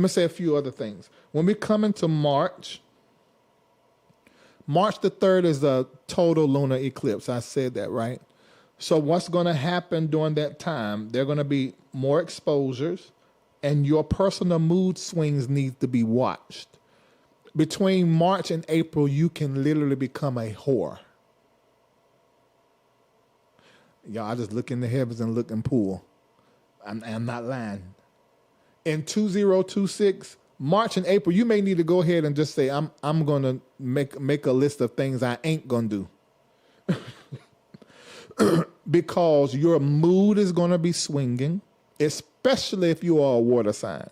me say a few other things. When we come into March the 3rd is a total lunar eclipse. I said that, right? So what's going to happen during that time? There are going to be more exposures, and your personal mood swings need to be watched. Between March and April, you can literally become a whore. Y'all, I just look in the heavens and look and pull. I'm not lying. In 2026, March and April, you may need to go ahead and just say, I'm going to make a list of things I ain't going to do. Because your mood is going to be swinging, especially if you are a water sign.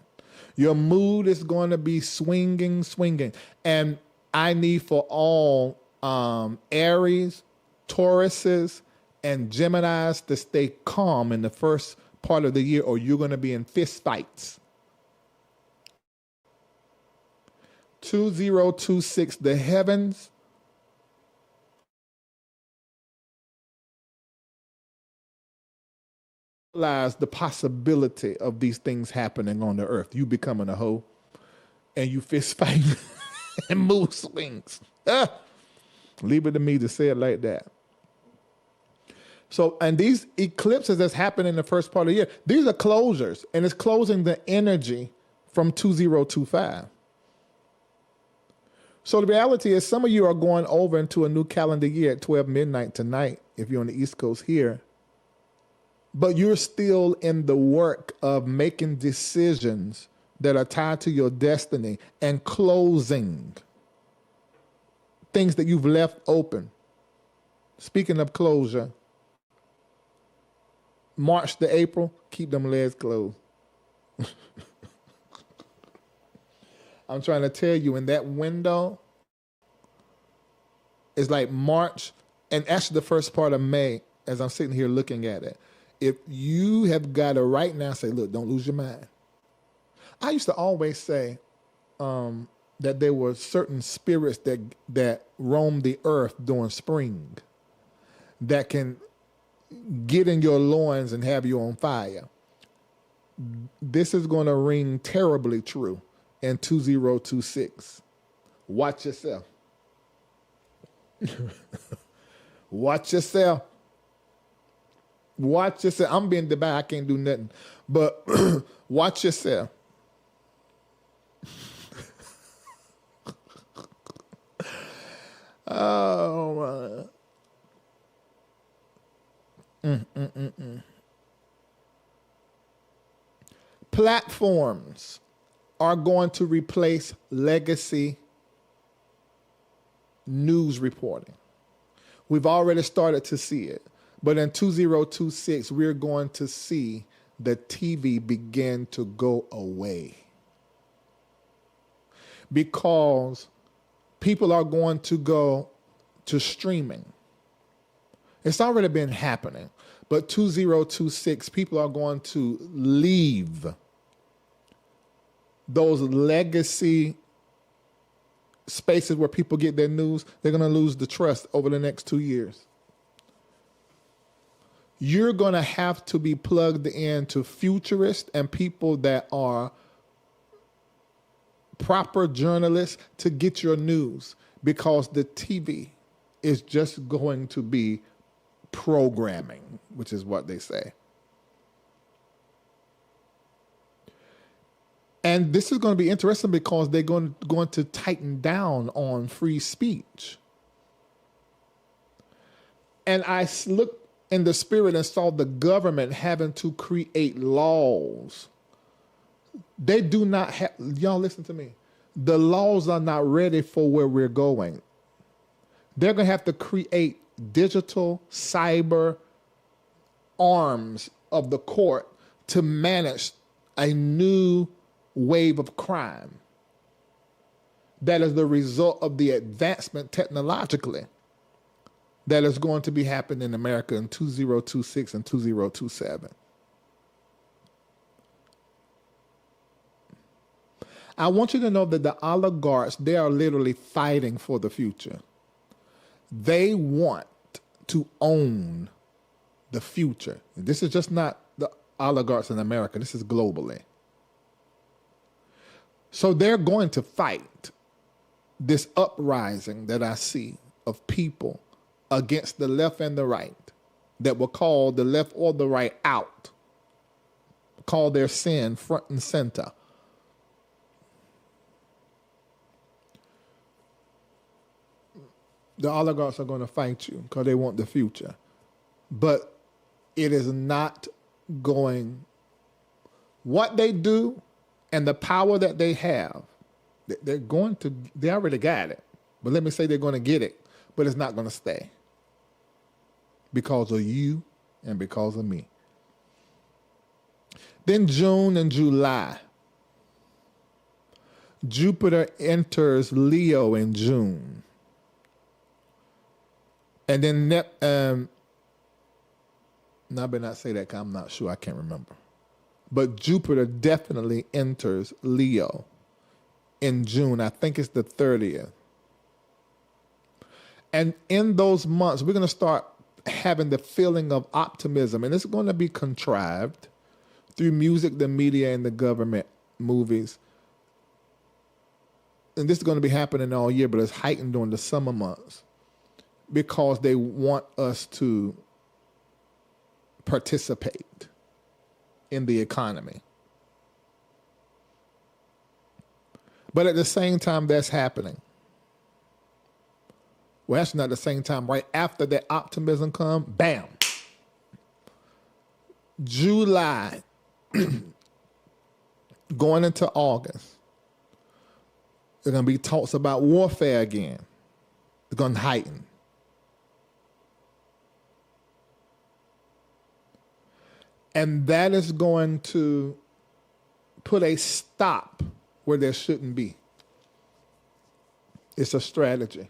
Your mood is going to be swinging. And I need for all Aries, Tauruses, and Geminis to stay calm in the first part of the year, or you're going to be in fist fights. 2026, the heavens realize the possibility of these things happening on the earth. You becoming a hoe and you fist fighting and mood swings. Leave it to me to say it like that. So, and these eclipses that's happening in the first part of the year, these are closures, and it's closing the energy from 2025. So the reality is some of you are going over into a new calendar year at 12 midnight tonight, if you're on the East Coast here. But you're still in the work of making decisions that are tied to your destiny and closing things that you've left open. Speaking of closure, March to April, keep them legs closed. I'm trying to tell you, in that window, it's like March and actually the first part of May, as I'm sitting here looking at it. If you have got to right now say, look, don't lose your mind. I used to always say that there were certain spirits that roam the earth during spring that can get in your loins and have you on fire. This is going to ring terribly true in 2026. Watch yourself. Watch yourself. Watch yourself. I'm being Dubai. I can't do nothing. But watch yourself. Oh, Platforms are going to replace legacy news reporting. We've already started to see it. But in 2026, we're going to see the TV begin to go away. Because people are going to go to streaming. It's already been happening. But 2026, people are going to leave those legacy spaces where people get their news, they're going to lose the trust over the next 2 years. You're going to have to be plugged into futurists and people that are proper journalists to get your news, because the TV is just going to be programming, which is what they say. And this is going to be interesting because they're going to tighten down on free speech. And I looked in the spirit and saw the government having to create laws. They do not have, y'all listen to me. The laws are not ready for where we're going. They're going to have to create digital cyber arms of the court to manage a new wave of crime that is the result of the advancement technologically that is going to be happening in America in 2026 and 2027. I want you to know that the oligarchs, they are literally fighting for the future. They want to own the future. This is just not the oligarchs in America. This is globally. So they're going to fight this uprising that I see of people against the left and the right that will call the left or the right out, call their sin front and center. The oligarchs are going to fight you because they want the future. But it is not going, what they do and the power that they have, they already got it. But let me say they're going to get it, but it's not going to stay because of you and because of me. Then June and July. Jupiter enters Leo in June. And then, no, I better not say that because I'm not sure. I can't remember. But Jupiter definitely enters Leo in June. I think it's the 30th. And in those months, we're going to start having the feeling of optimism. And it's going to be contrived through music, the media, and the government, movies. And this is going to be happening all year, but it's heightened during the summer months because they want us to participate in the economy. But at the same time that's happening, well, actually not at the same time, right after that optimism comes, bam. July, going into August, there's going to be talks about warfare again. It's going to heighten. And that is going to put a stop where there shouldn't be. It's a strategy.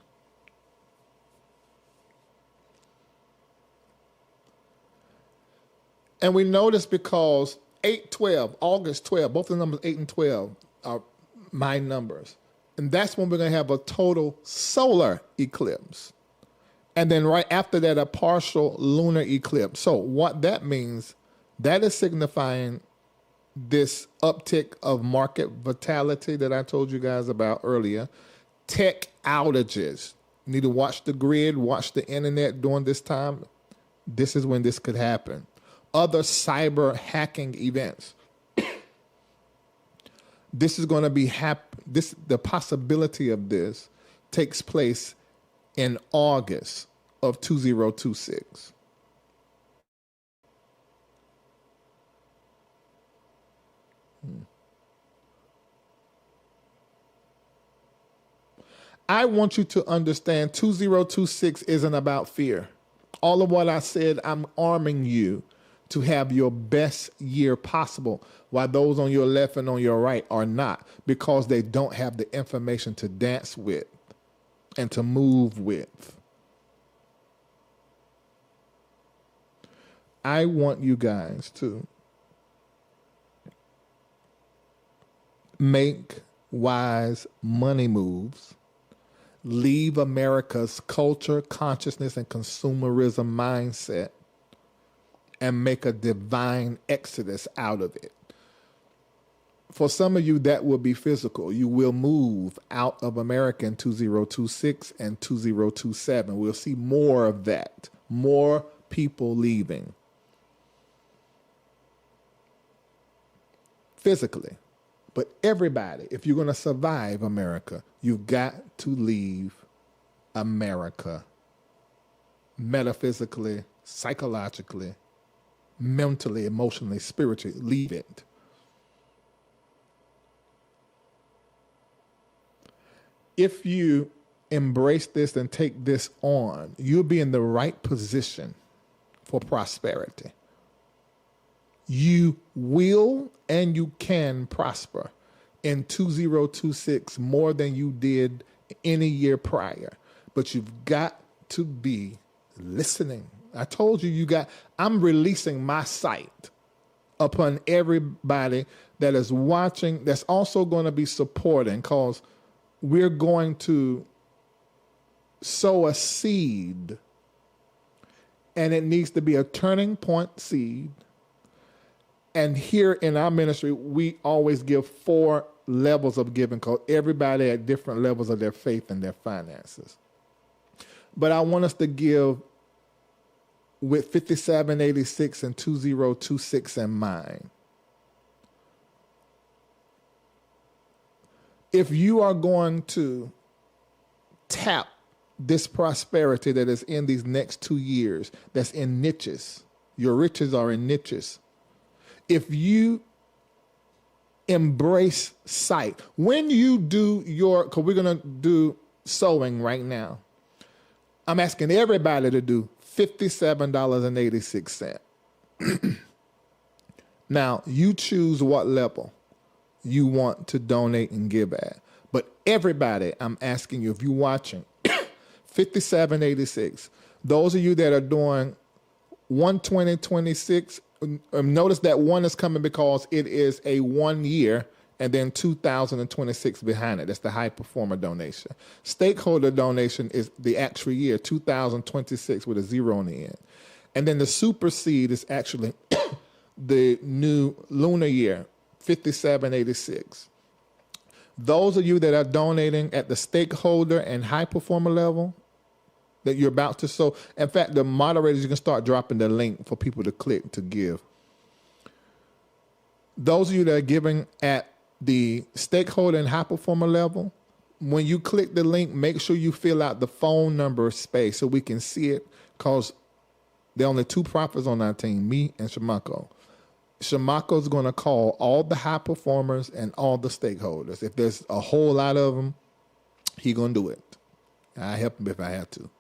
And we know this because 8/12, August 12, both the numbers 8 and 12 are my numbers. And that's when we're going to have a total solar eclipse. And then right after that, a partial lunar eclipse. So what that means, that is signifying this uptick of market vitality that I told you guys about earlier. Tech outages. You need to watch the grid, watch the internet during this time. This is when this could happen. Other cyber hacking events. This is going to be the possibility of this takes place in August of 2026. I want you to understand 2026 isn't about fear. All of what I said, I'm arming you to have your best year possible, while those on your left and on your right are not, because they don't have the information to dance with and to move with. I want you guys to make wise money moves leave America's culture, consciousness, and consumerism mindset and make a divine exodus out of it. For some of you, that will be physical. You will move out of America in 2026 and 2027. We'll see more of that, more people leaving. Physically. But everybody, if you're going to survive America, you've got to leave America metaphysically, psychologically, mentally, emotionally, spiritually. Leave it. If you embrace this and take this on, you'll be in the right position for prosperity. You will and you can prosper in 2026 more than you did any year prior. But you've got to be listening. I told you, I'm releasing my sight upon everybody that is watching, that's also going to be supporting, because we're going to sow a seed, and it needs to be a turning point seed. And here in our ministry, we always give 4 levels of giving, because everybody at different levels of their faith and their finances. But I want us to give with 5786 and 2026 in mind. If you are going to tap this prosperity that is in these next 2 years, that's in niches, your riches are in niches. If you embrace sight, when you do because we're going to do sowing right now, I'm asking everybody to do $57.86. Now, you choose what level you want to donate and give at. But everybody, I'm asking you, if you're watching, $57.86. Those of you that are doing 120.26, notice that one is coming because it is a 1 year and then 2026 behind it. That's the high performer donation. Stakeholder donation is the actual year, 2026 with a 0 on the end. And then the super seed is actually the new lunar year, 57.86. Those of you that are donating at the stakeholder and high performer level that you're about to sow, in fact, the moderators, you can start dropping the link for people to click to give. Those of you that are giving at the stakeholder and high performer level, when you click the link, make sure you fill out the phone number space so we can see it, because there are only 2 prophets on our team, me and Shamako. Shamako's going to call all the high performers and all the stakeholders. If there's a whole lot of them, he's going to do it. I help him if I have to.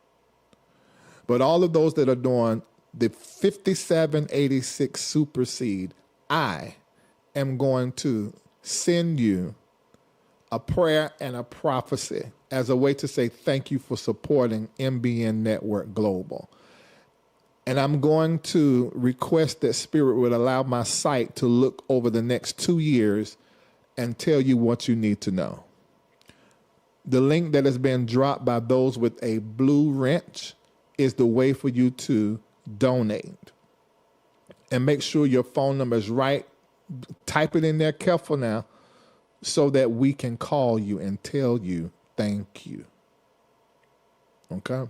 But all of those that are doing the 5786 super seed, I am going to send you a prayer and a prophecy as a way to say thank you for supporting MBN Network Global. And I'm going to request that Spirit would allow my sight to look over the next 2 years and tell you what you need to know. The link that has been dropped by those with a blue wrench is the way for you to donate. And make sure your phone number is right. Type it in there, careful now, so that we can call you and tell you thank you. Okay?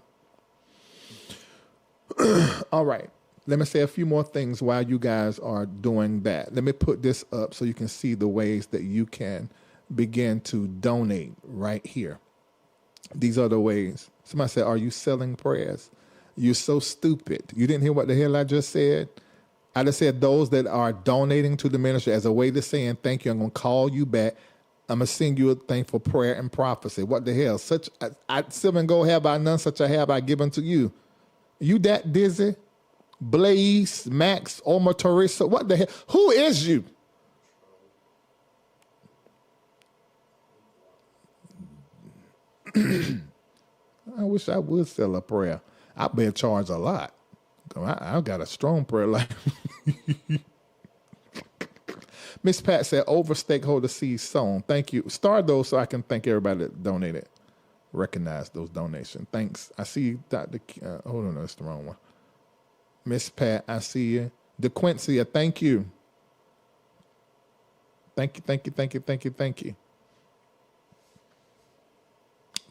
All right. Let me say a few more things while you guys are doing that. Let me put this up so you can see the ways that you can begin to donate right here. These are the ways. Somebody said, are you selling prayers? You're so stupid. You didn't hear what the hell I just said? I just said those that are donating to the ministry as a way to saying thank you. I'm going to call you back. I'm going to send you a thing for prayer and prophecy. What the hell? Silver and gold have I none, such I have I given to you. You that dizzy? Blaze, Max, Omar Teresa, what the hell? Who is you? I wish I would sell a prayer. I better charge a lot. I've got a strong prayer life. Miss Pat said, over stakeholder seed sown. Thank you. Star those so I can thank everybody that donated. recognize those donations. Thanks. I see you, Dr. Hold on, that's the wrong one. Miss Pat, I see you. DeQuincy, thank you. Thank you.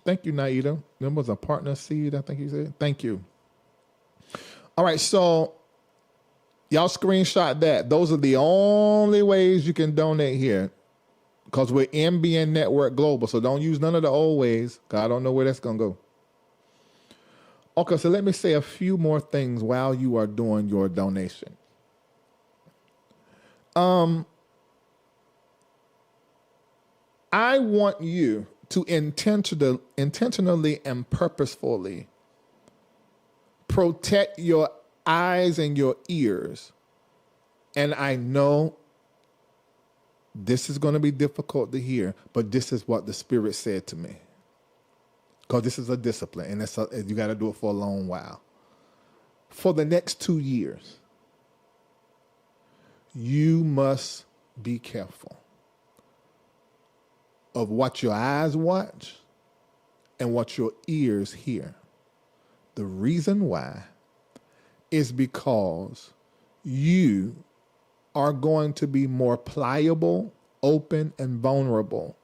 Thank you, Naida. There was a partner seed, I think you said. Thank you. All right, so y'all screenshot that. Those are the only ways you can donate here because we're MBN Network Global, so don't use none of the old ways because I don't know where that's going to go. Okay, so let me say a few more things while you are doing your donation. I want you to intentionally and purposefully protect your eyes and your ears. And I know this is going to be difficult to hear, but this is what the Spirit said to me. Because this is a discipline, and you got to do it for a long while. For the next 2 years, you must be careful of what your eyes watch and what your ears hear. The reason why is because you are going to be more pliable, open, and vulnerable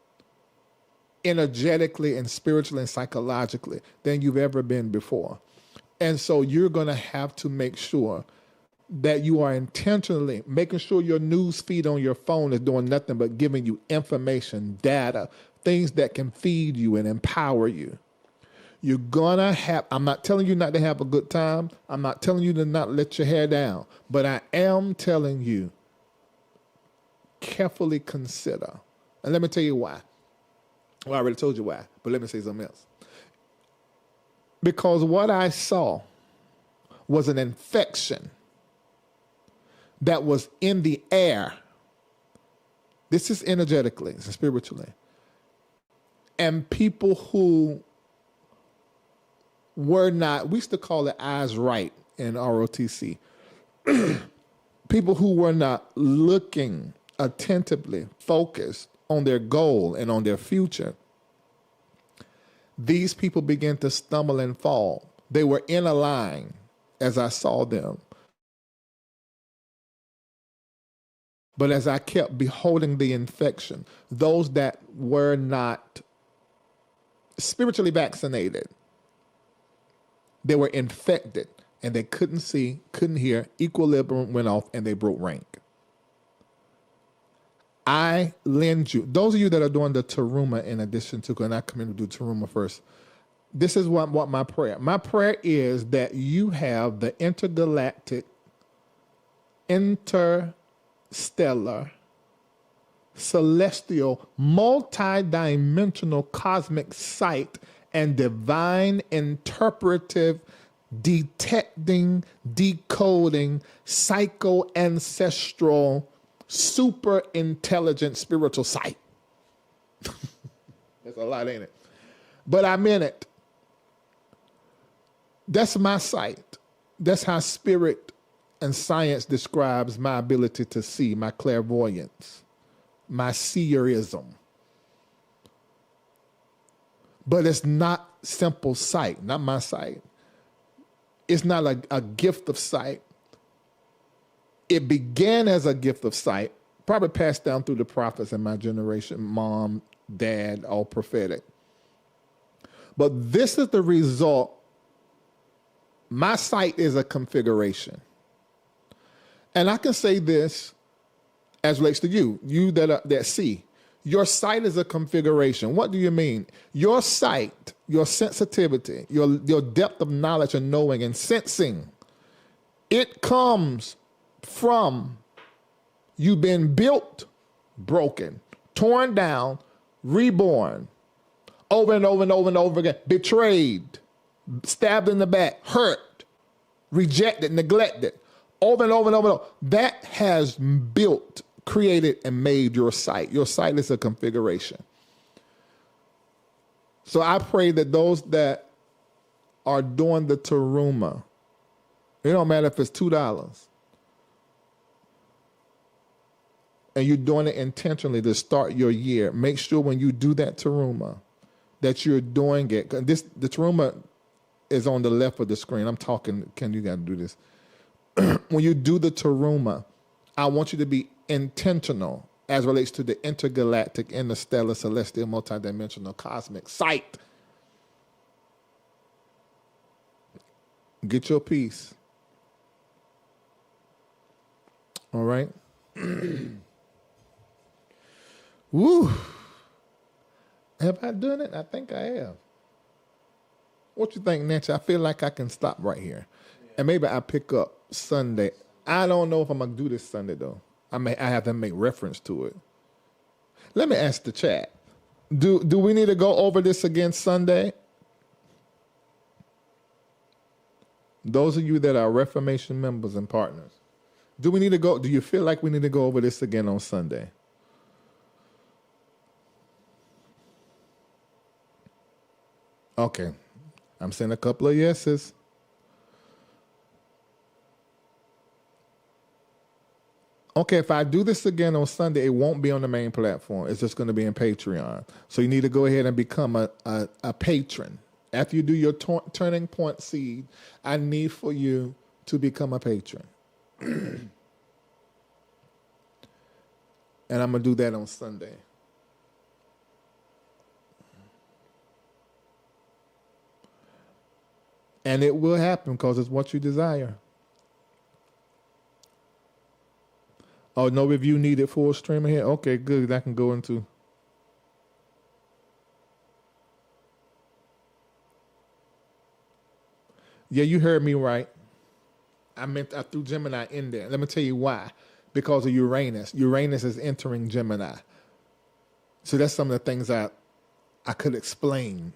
energetically and spiritually and psychologically than you've ever been before. And so you're going to have to make sure that you are intentionally making sure your news feed on your phone is doing nothing but giving you information, data, things that can feed you and empower you. You're going to have, I'm not telling you not to have a good time. I'm not telling you to not let your hair down. But I am telling you, carefully consider. And let me tell you why. Well, I already told you why, but let me say something else. Because what I saw was an infection that was in the air. This is energetically and spiritually. And people who were not, we used to call it eyes right in ROTC. People who were not looking attentively, focused on their goal and on their future. These people began to stumble and fall. They were in a line as I saw them. But as I kept beholding the infection, those that were not spiritually vaccinated, they were infected and they couldn't see, couldn't hear, equilibrium went off and they broke rank. I lend you, those of you that are doing the Teruma in addition to, and I come in to do Teruma first, this is what my prayer is that you have the intergalactic, interstellar, celestial, multi-dimensional cosmic sight and divine interpretive detecting, decoding, psycho-ancestral, super intelligent spiritual sight. There's a lot in it. But I'm in it. That's my sight. That's how spirit and science describes my ability to see, my clairvoyance, my seerism. But it's not simple sight, not my sight. It's not a gift of sight. It began as a gift of sight, probably passed down through the prophets in my generation, mom, dad, all prophetic. But this is the result. My sight is a configuration. And I can say this as relates to you that see. Your sight is a configuration. What do you mean? Your sight, your sensitivity, your depth of knowledge and knowing and sensing, it comes from you being built, broken, torn down, reborn, over and over and over and over again, betrayed, stabbed in the back, hurt, rejected, neglected, over and over and over and over. That has built, created, and made your sight. Your sight is a configuration. So I pray that those that are doing the Teruma, it don't matter if it's $2, and you're doing it intentionally to start your year, make sure when you do that Teruma, that you're doing it. The Taruma is on the left of the screen. I'm talking, Ken, you got to do this. When you do the Taruma, I want you to be intentional as relates to the intergalactic, interstellar, celestial, multidimensional, cosmic sight. Get your piece. All right? Woo. Have I done it? I think I have. What you think, Nancy? I feel like I can stop right here. And maybe I pick up Sunday. I don't know if I'm going to do this Sunday, though. I have to make reference to it. Let me ask the chat. Do we need to go over this again Sunday? Those of you that are Reformation members and partners, do you feel like we need to go over this again on Sunday? Okay. I'm saying a couple of yeses. Okay, if I do this again on Sunday, it won't be on the main platform. It's just going to be in Patreon. So you need to go ahead and become a patron. After you do your turning point seed, I need for you to become a patron. And I'm going to do that on Sunday. And it will happen because it's what you desire. Oh, no review needed, full stream here? Okay, good. I can go into... Yeah, you heard me right. I threw Gemini in there. Let me tell you why. Because of Uranus. Uranus is entering Gemini. So that's some of the things I could explain,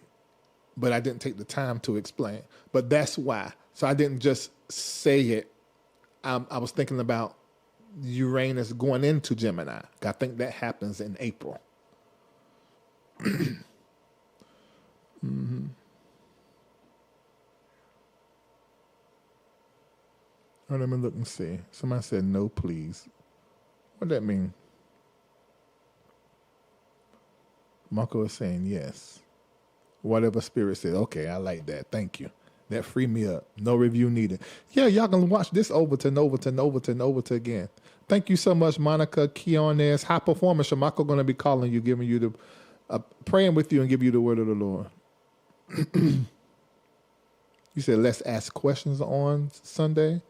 but I didn't take the time to explain. But that's why. So I didn't just say it. I was thinking about Uranus going into Gemini. I think that happens in April. Mm-hmm. All right, let me look and see. Somebody said no, please. What does that mean? Marco is saying yes. Whatever spirit said. Okay, I like that. Thank you. That freed me up. No review needed. Yeah, y'all can watch this Overton again. Thank you so much, Monica Keones. High performer. Shamako going to be calling you, giving you praying with you and give you the word of the Lord. You said let's ask questions on Sunday.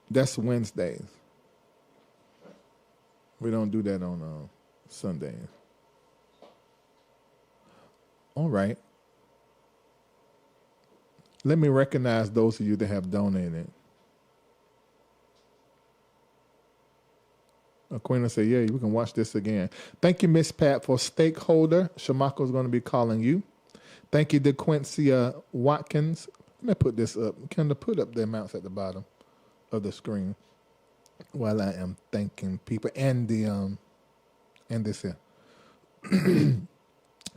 That's Wednesdays. We don't do that on Sundays. All right. Let me recognize those of you that have donated. Aquina said, yeah, we can watch this again. Thank you, Miss Pat, for stakeholder. Shamako's going to be calling you. Thank you, DeQuincy Watkins. Let me put this up. Kendall, put up the amounts at the bottom of the screen while I am thanking people and this here.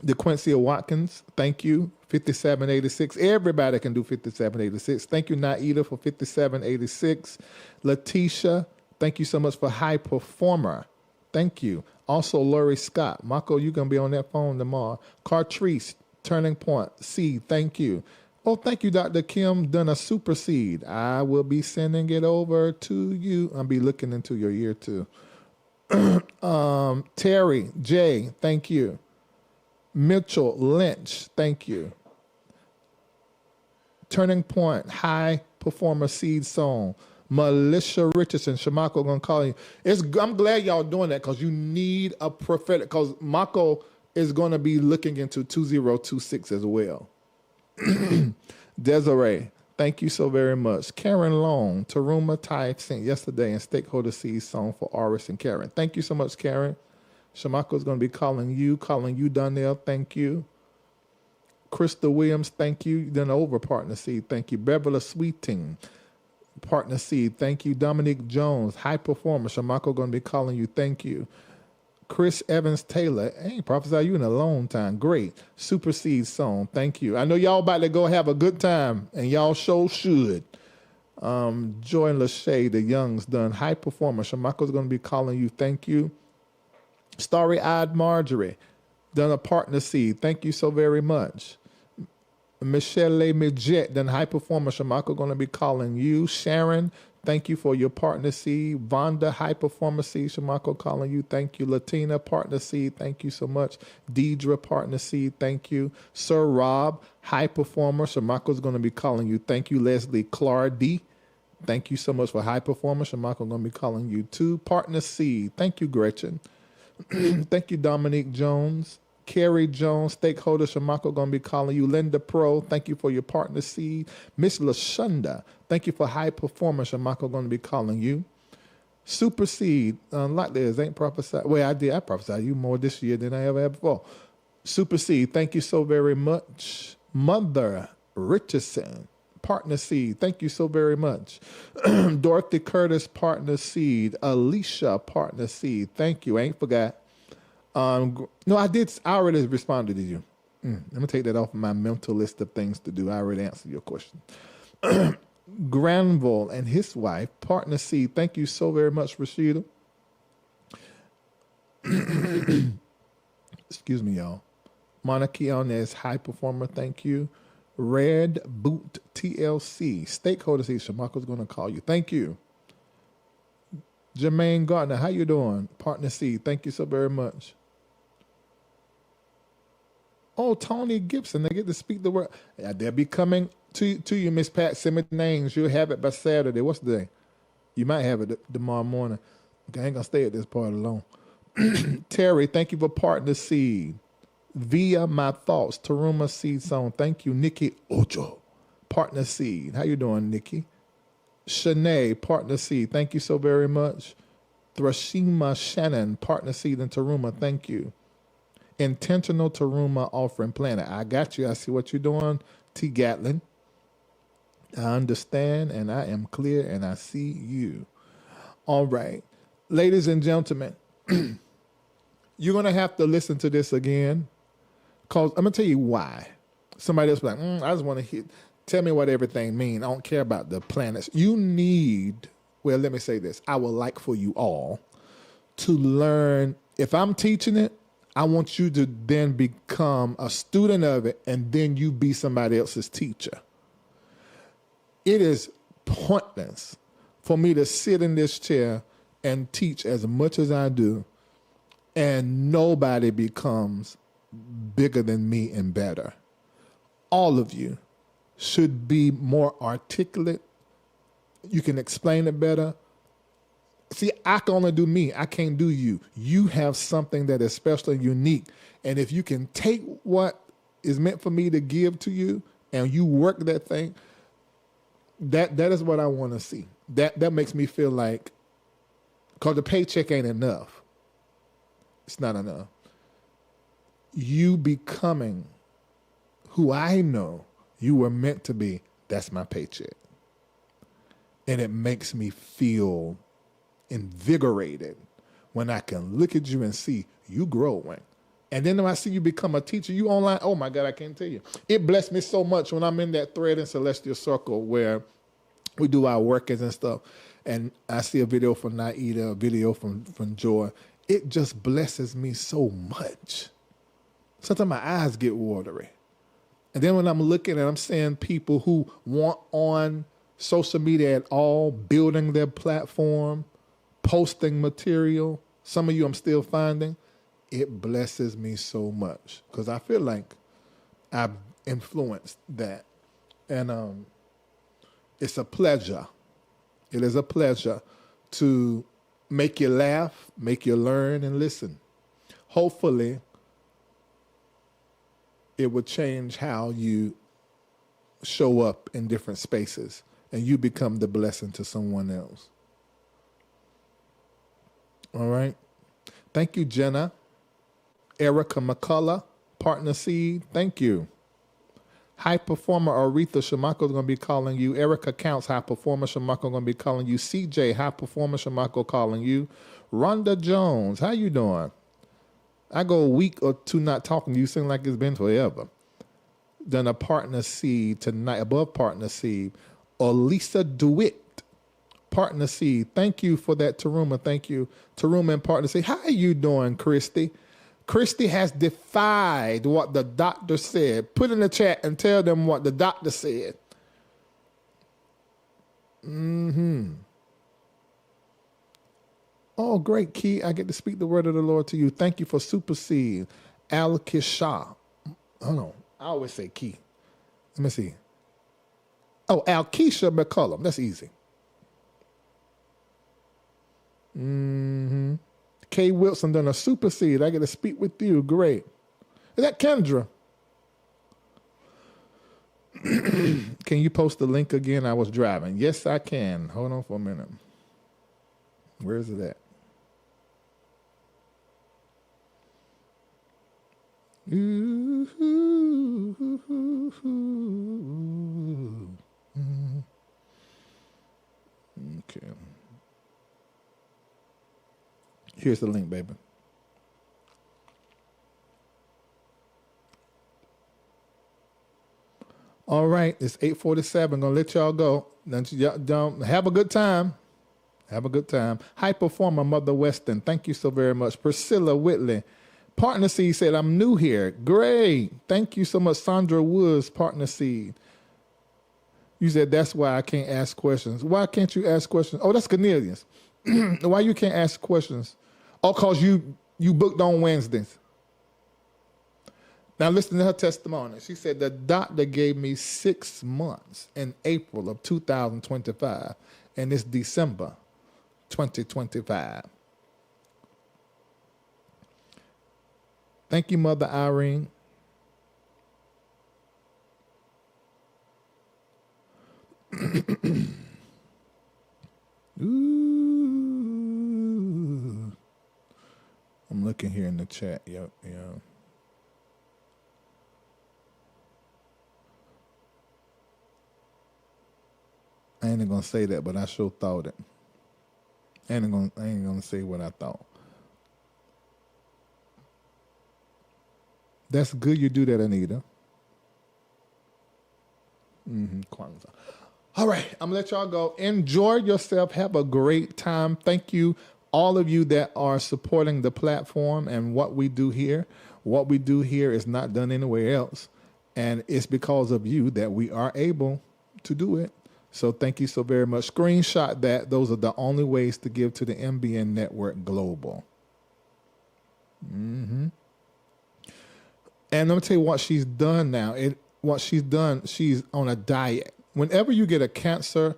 DeQuincy Watkins, thank you. 5786. Everybody can do 5786. Thank you, Naida, for 5786. Letitia, thank you so much for high performer. Thank you. Also, Lori Scott. Marco, you're going to be on that phone tomorrow. Cartrice, Turning Point. Seed, thank you. Oh, thank you, Dr. Kim. Done a super seed. I will be sending it over to you. I'll be looking into your ear, too. Terry, Jay, thank you. Mitchell Lynch, thank you. Turning Point, high performer seed song. Melissa Richardson, Shamako gonna call you. I'm glad y'all doing that because you need a prophetic, because Mako is gonna be looking into 2026 as well. Desiree, thank you so very much. Karen Long, Taruma Ty sent yesterday and stakeholder seed song for Oris and Karen. Thank you so much, Karen. Shamako's going to be calling you, Donnell. Thank you. Krista Williams, thank you. You done over partner seed. Thank you. Beverly Sweeting, partner seed. Thank you. Dominique Jones, high performer. Shamako going to be calling you. Thank you. Chris Evans Taylor, I ain't prophesied you in a long time. Great. Super seed song. Thank you. I know y'all about to go have a good time, and y'all sure should. Joy Lachey, the Youngs done high performer. Shamako's going to be calling you. Thank you. Starry-eyed Marjorie, Done a partner seed. Thank you so very much. Michelle Midget, then high performer Shamako going to be calling you. Sharon, thank you for your partner seed. Vonda, high performer seed, Shamako calling you. Thank you. Latina, partner seed, thank you so much. Deidre, partner seed, thank you. Sir Rob, high performer, Shamako's going to be calling you. Thank you. Leslie Clardy, thank you so much for high performer. Shamako going to be calling you too. Partner seed, thank you, Gretchen. Thank you, Dominique Jones. Carrie Jones, stakeholder, Shamako going to be calling you. Linda Pro, thank you for your partner seed. Miss LaShunda, thank you for high performance. Shamako going to be calling you. Super seed, like this, ain't prophesied. Well, I prophesied you more this year than I ever had before. Super seed, thank you so very much. Mother Richardson, partner seed, thank you so very much. Dorothy Curtis, partner seed. Alicia, partner seed, thank you, ain't forgot. No, I already responded to you. Let me take that off of my mental list of things to do. I already answered your question. Granville and his wife, partner C. Thank you so very much, Rashida. Excuse me, y'all. Monica Onez, high performer, thank you. Red Boot TLC, stakeholder C. Shamako's going to call you. Thank you. Jermaine Gardner, how you doing? Partner C, thank you so very much. Oh, Tony Gibson, they get to speak the word. Yeah, they'll be coming to you, Miss Pat. Send me the names. You'll have it by Saturday. What's the day? You might have it tomorrow morning. Okay, I ain't going to stay at this part alone. Terry, thank you for partner seed. Via My Thoughts, Taruma Seed Song. Thank you, Nikki Ocho. Partner seed. How you doing, Nikki? Shanae, partner seed. Thank you so very much. Thrashima Shannon, partner seed in Taruma. Thank you. Intentional Taruma offering planet. I got you. I see what you're doing. T. Gatlin. I understand and I am clear and I see you. All right. Ladies and gentlemen, you're going to have to listen to this again because I'm going to tell you why. Somebody else will be like, I just want to hear, tell me what everything means. I don't care about the planets. You need, well, let me say this. I would like for you all to learn. If I'm teaching it, I want you to then become a student of it and then you be somebody else's teacher. It is pointless for me to sit in this chair and teach as much as I do and nobody becomes bigger than me and better. All of you should be more articulate. You can explain it better. See, I can only do me. I can't do you. You have something that is special and unique. And if you can take what is meant for me to give to you and you work that thing, that is what I want to see. That makes me feel like, because the paycheck ain't enough. It's not enough. You becoming who I know you were meant to be, that's my paycheck. And it makes me feel invigorated when I can look at you and see you growing. And then when I see you become a teacher, you online, oh my God, I can't tell you. It blessed me so much when I'm in that thread in Celestial Circle where we do our workings and stuff. And I see a video from Naida, a video from Joy. It just blesses me so much. Sometimes my eyes get watery. And then when I'm looking and I'm seeing people who want on social media at all, building their platform, posting material, some of you I'm still finding, it blesses me so much because I feel like I've influenced that. And it's a pleasure. It is a pleasure to make you laugh, make you learn and listen. Hopefully, it will change how you show up in different spaces and you become the blessing to someone else. All right. Thank you, Jenna. Erica McCullough, partner seed. Thank you. High performer Aretha Shamako is going to be calling you. Erica Counts, high performer Shamako going to be calling you. CJ, high performer Shamako calling you. Rhonda Jones, how you doing? I go a week or two not talking to you. Seem like it's been forever. Then a partner seed tonight, above partner seed. Elisa DeWitt, partner seed. Thank you for that, Taruma. Thank you. Taruma and partner seed. How are you doing, Christy? Christy has defied what the doctor said. Put in the chat and tell them what the doctor said. Oh, great, Key. I get to speak the word of the Lord to you. Thank you for supersede. Al-Kisha. Hold on. I always say Key. Let me see. Oh, Al-Keisha McCullum. That's easy. Kay Wilson done a supersede. I get to speak with you. Great. Is that Kendra? Can you post the link again? I was driving. Yes, I can. Hold on for a minute. Where is it at? Okay. Here's the link, baby. All right, it's 8:47. Gonna let y'all go. Don't have a good time. Have a good time. High performer, Mother Weston. Thank you so very much. Priscilla Whitley. Partner Seed said, I'm new here. Great. Thank you so much. Sandra Woods, Partner Seed. You said that's why I can't ask questions. Why can't you ask questions? Oh, that's Cornelius. Why you can't ask questions? Oh, because you booked on Wednesdays. Now listen to her testimony. She said the doctor gave me 6 months in April of 2025, and it's December 2025. Thank you, Mother Irene. Ooh. I'm looking here in the chat. Yep. I ain't gonna say that, but I sure thought it. I ain't gonna say what I thought. That's good you do that, Anita. Kwanzaa. All right, I'm gonna let y'all go. Enjoy yourself. Have a great time. Thank you, all of you that are supporting the platform and what we do here. What we do here is not done anywhere else. And it's because of you that we are able to do it. So thank you so very much. Screenshot that. Those are the only ways to give to the MBN Network Global. And let me tell you what she's done now. She's on a diet. Whenever you get a cancer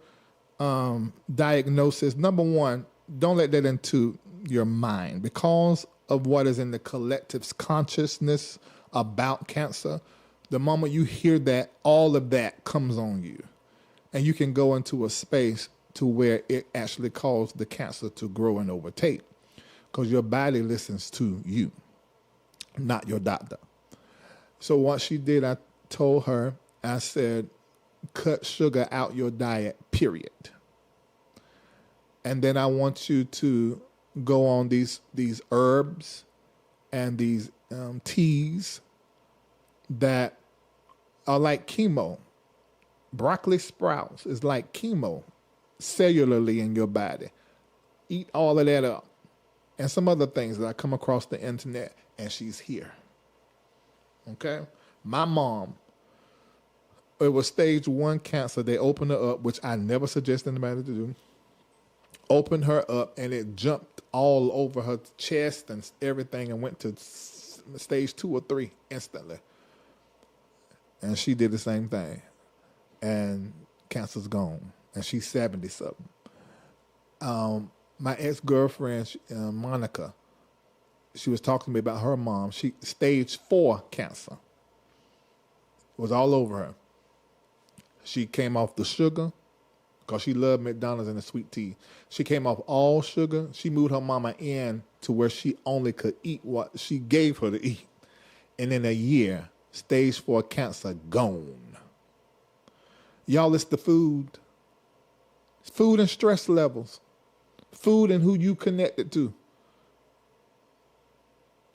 diagnosis, number one, don't let that into your mind. Because of what is in the collective's consciousness about cancer, the moment you hear that, all of that comes on you. And you can go into a space to where it actually causes the cancer to grow and overtake. Because your body listens to you, not your doctor. So what she did, I told her, I said, cut sugar out your diet, period. And then I want you to go on these herbs and these teas that are like chemo. Broccoli sprouts is like chemo cellularly in your body. Eat all of that up. And some other things that I come across the internet, and she's here. Okay? My mom, it was stage 1 cancer. They opened her up, which I never suggest anybody to do. Opened her up, and it jumped all over her chest and everything and went to stage 2 or 3 instantly. And she did the same thing. And cancer's gone. And she's 70-something. My ex-girlfriend, Monica, she was talking to me about her mom. She stage 4 cancer. It was all over her. She came off the sugar because she loved McDonald's and the sweet tea. She came off all sugar. She moved her mama in to where she only could eat what she gave her to eat. And in a year, stage 4 cancer gone. Y'all, it's the food. Food and stress levels. Food and who you connected to.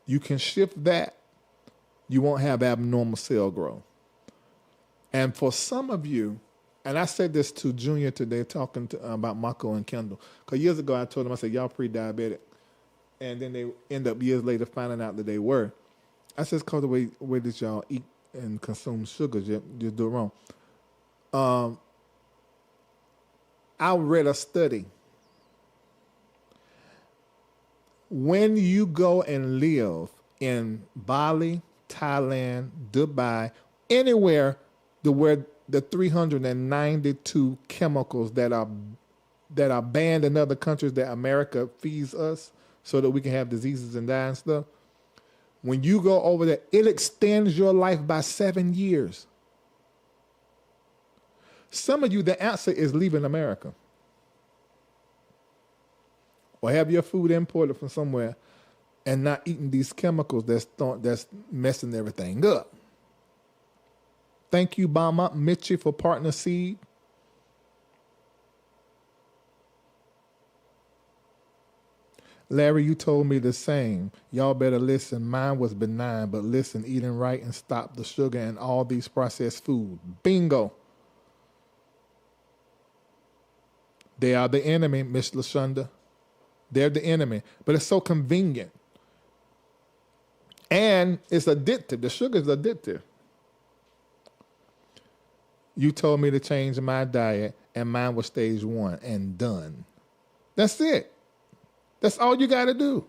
You can shift that. You won't have abnormal cell growth. And for some of you, and I said this to Junior today, talking about Mako and Kendall. Because years ago I told him, I said, y'all pre-diabetic. and then they end up years later finding out that they were. I said, it's called the way that y'all eat and consume sugars. You do it wrong. I read a study. When you go and live in Bali, Thailand, Dubai, anywhere where the 392 chemicals that are banned in other countries that America feeds us so that we can have diseases and die and stuff, when you go over there, it extends your life by 7 years. Some of you, the answer is leaving America. Or have your food imported from somewhere and not eating these chemicals that's messing everything up. Thank you, Bama Mitchie, for partner seed. Larry, you told me the same. Y'all better listen. Mine was benign, but listen, eating right and stop the sugar and all these processed food. Bingo. They are the enemy, Miss LaShonda. They're the enemy. But it's so convenient. And it's addictive. The sugar is addictive. You told me to change my diet, and mine was stage 1 and done. That's it. That's all you got to do.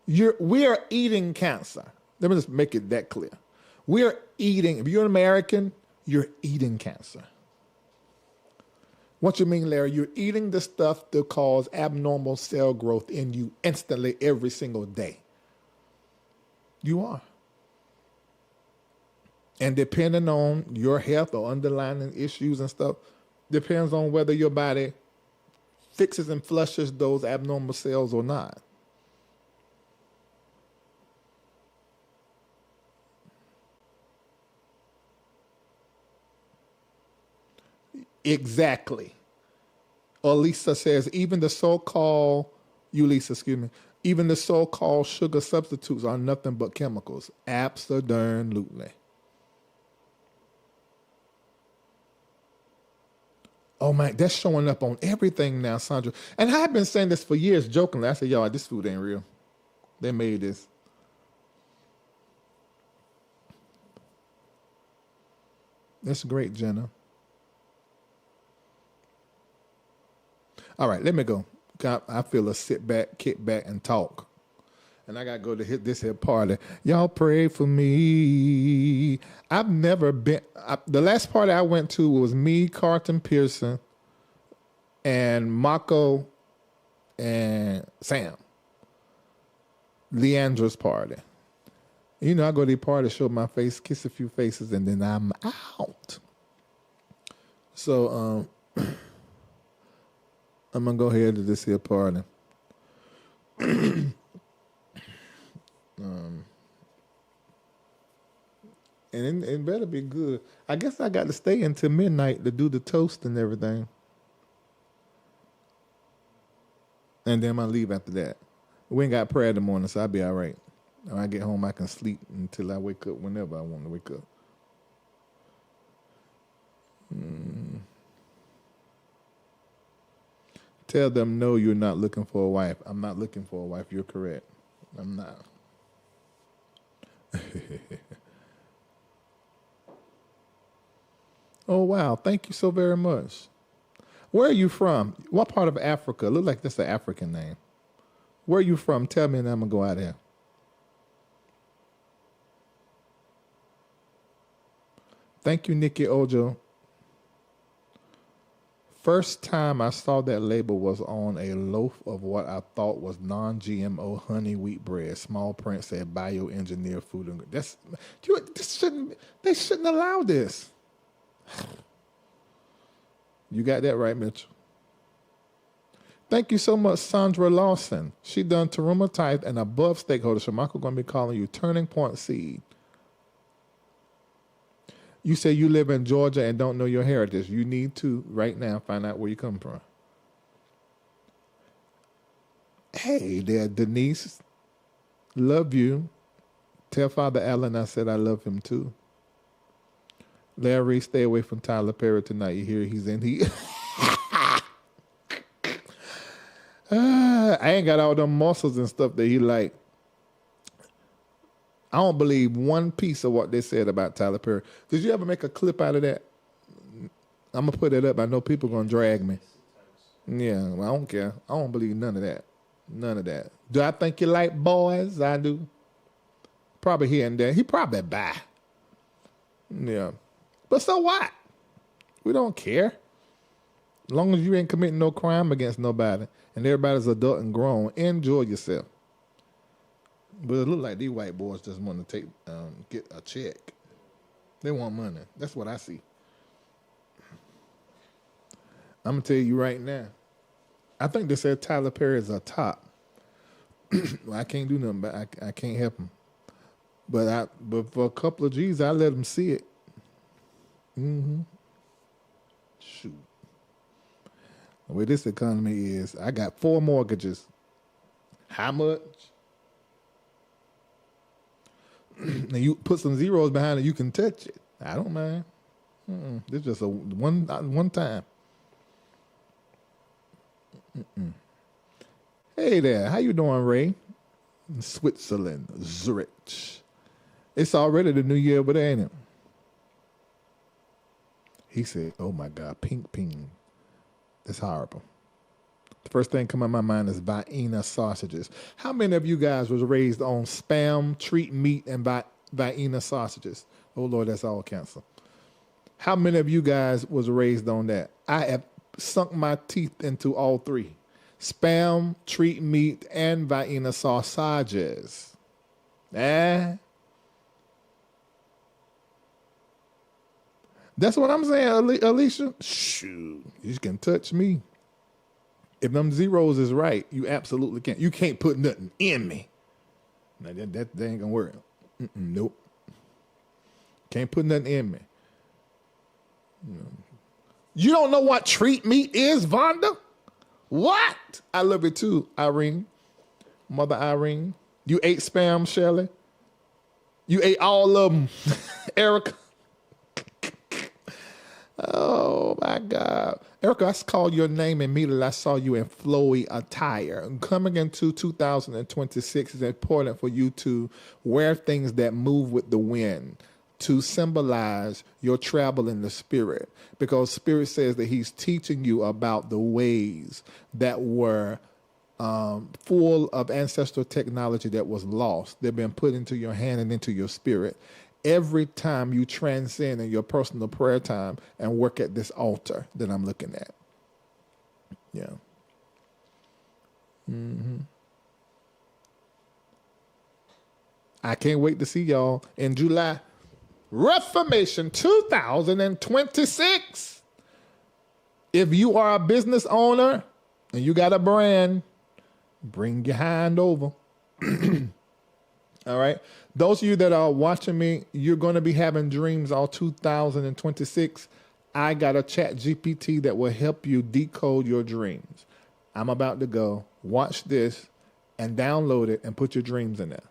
We are eating cancer. Let me just make it that clear. We are eating, if you're an American, you're eating cancer. What you mean, Larry? You're eating the stuff that cause abnormal cell growth in you instantly every single day. You are. And depending on your health or underlying issues and stuff, depends on whether your body fixes and flushes those abnormal cells or not. Exactly. Elisa says, even the so-called sugar substitutes are nothing but chemicals. Abso-darn-lutely. Oh my, that's showing up on everything now, Sandra. And I've been saying this for years, jokingly. I said, y'all, this food ain't real. They made this. That's great, Jenna. All right, let me go. I feel a sit back, kick back, and talk. And I got to go to hit this here party. Y'all pray for me. I've never been. The last party I went to was me, Carlton Pearson, and Mako and Sam. Leandra's party. You know, I go to the party, show my face, kiss a few faces, and then I'm out. So, I'm going to go ahead to this here party. And it better be good. I guess I got to stay until midnight to do the toast and everything. And then I'll leave after that. We ain't got prayer in the morning, so I'll be all right. When I get home, I can sleep until I wake up whenever I want to wake up. Tell them, no, you're not looking for a wife. I'm not looking for a wife. You're correct. I'm not. Oh, wow. Thank you so very much. Where are you from? What part of Africa? Look like that's an African name. Where are you from? Tell me and I'm going to go out there. Thank you, Nikki Ojo. First time I saw that label was on a loaf of what I thought was non-GMO honey wheat bread. Small print said bioengineered food. And they shouldn't allow this. You got that right, Mitchell. Thank you so much, Sandra Lawson. She done Taruma Tithe and above stakeholder. Shamako going to be calling you Turning Point Seed. You say you live in Georgia and don't know your heritage. You need to, right now, find out where you come from. Hey there, Denise. Love you. Tell Father Allen I said I love him too. Larry, stay away from Tyler Perry tonight. You hear he's in here. I ain't got all them muscles and stuff that he like. I don't believe one piece of what they said about Tyler Perry. Did you ever make a clip out of that? I'm gonna put it up. I know people gonna drag me. Yeah, well, I don't care. I don't believe none of that. None of that. Do I think you like boys? I do. Probably here and there. He probably bi. Yeah. But so what? We don't care. As long as you ain't committing no crime against nobody and everybody's adult and grown, enjoy yourself. But it look like these white boys just want to get a check. They want money. That's what I see. I'm going to tell you right now. I think they said Tyler Perry is a top. Well, I can't do nothing, but I can't help him. But for a couple of G's, I let him see it. Mm-hmm. Shoot. The way this economy is, I got 4 mortgages. How much? Now you put some zeros behind it, you can touch it. I don't mind. This is just a one time. Hey there, how you doing, Ray? Switzerland, Zurich. It's already the new year, but ain't it? He said, "Oh my God, pink ping. That's horrible." The first thing come in my mind is Vienna sausages. How many of you guys was raised on Spam, treat meat, and Vienna sausages? Oh Lord, that's all cancer. How many of you guys was raised on that? I have sunk my teeth into all 3. Spam, treat meat, and Vienna sausages. That's what I'm saying, Alicia. Shoot, you can touch me. If them zeros is right, you absolutely can't. You can't put nothing in me. Now, that ain't gonna work. Nope. Can't put nothing in me. You don't know what treat meat is, Vonda? What? I love it too, Irene. Mother Irene. You ate Spam, Shelley? You ate all of them, Erica? Oh, my God. Erica, I called your name immediately. I saw you in flowy attire. Coming into 2026, it's important for you to wear things that move with the wind to symbolize your travel in the Spirit. Because Spirit says that he's teaching you about the ways that were full of ancestral technology that was lost. They've been put into your hand and into your spirit. Every time you transcend in your personal prayer time and work at this altar that I'm looking at. Yeah. I can't wait to see y'all in July. Reformation 2026. If you are a business owner and you got a brand, bring your hand over. All right. Those of you that are watching me, you're going to be having dreams all 2026. I got a chat GPT that will help you decode your dreams. I'm about to go. Watch this and download it and put your dreams in there.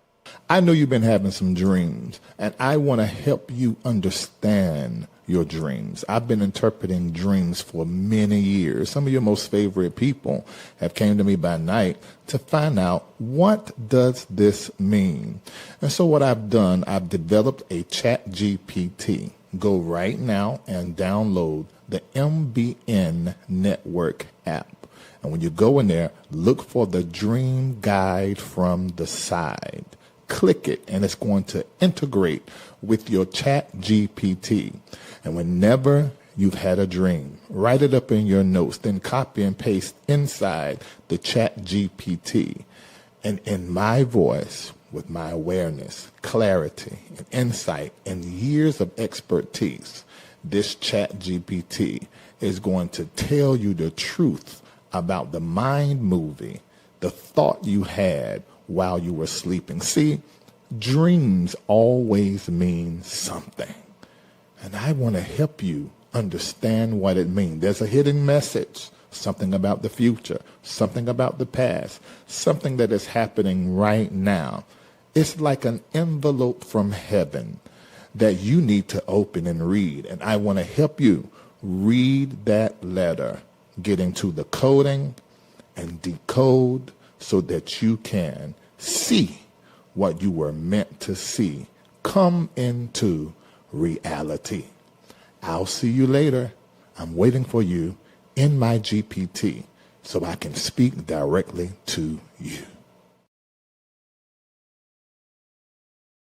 I know you've been having some dreams, and I want to help you understand your dreams. I've been interpreting dreams for many years. Some of your most favorite people have came to me by night to find out, what does this mean? And so what I've done, I've developed a chat GPT. Go right now and download the MBN Network app. And when you go in there, look for the dream guide from the side. Click it, and it's going to integrate with your chat GPT. And whenever you've had a dream, write it up in your notes, then copy and paste inside the chat GPT. And in my voice, with my awareness, clarity, and insight, and years of expertise, this chat GPT is going to tell you the truth about the mind movie, the thought you had while you were sleeping. See, dreams always mean something. And I want to help you understand what it means. There's a hidden message, something about the future, something about the past, something that is happening right now. It's like an envelope from heaven that you need to open and read. And I want to help you read that letter, get into the coding and decode so that you can see what you were meant to see come into reality. I'll see you later. I'm waiting for you in my GPT so I can speak directly to you.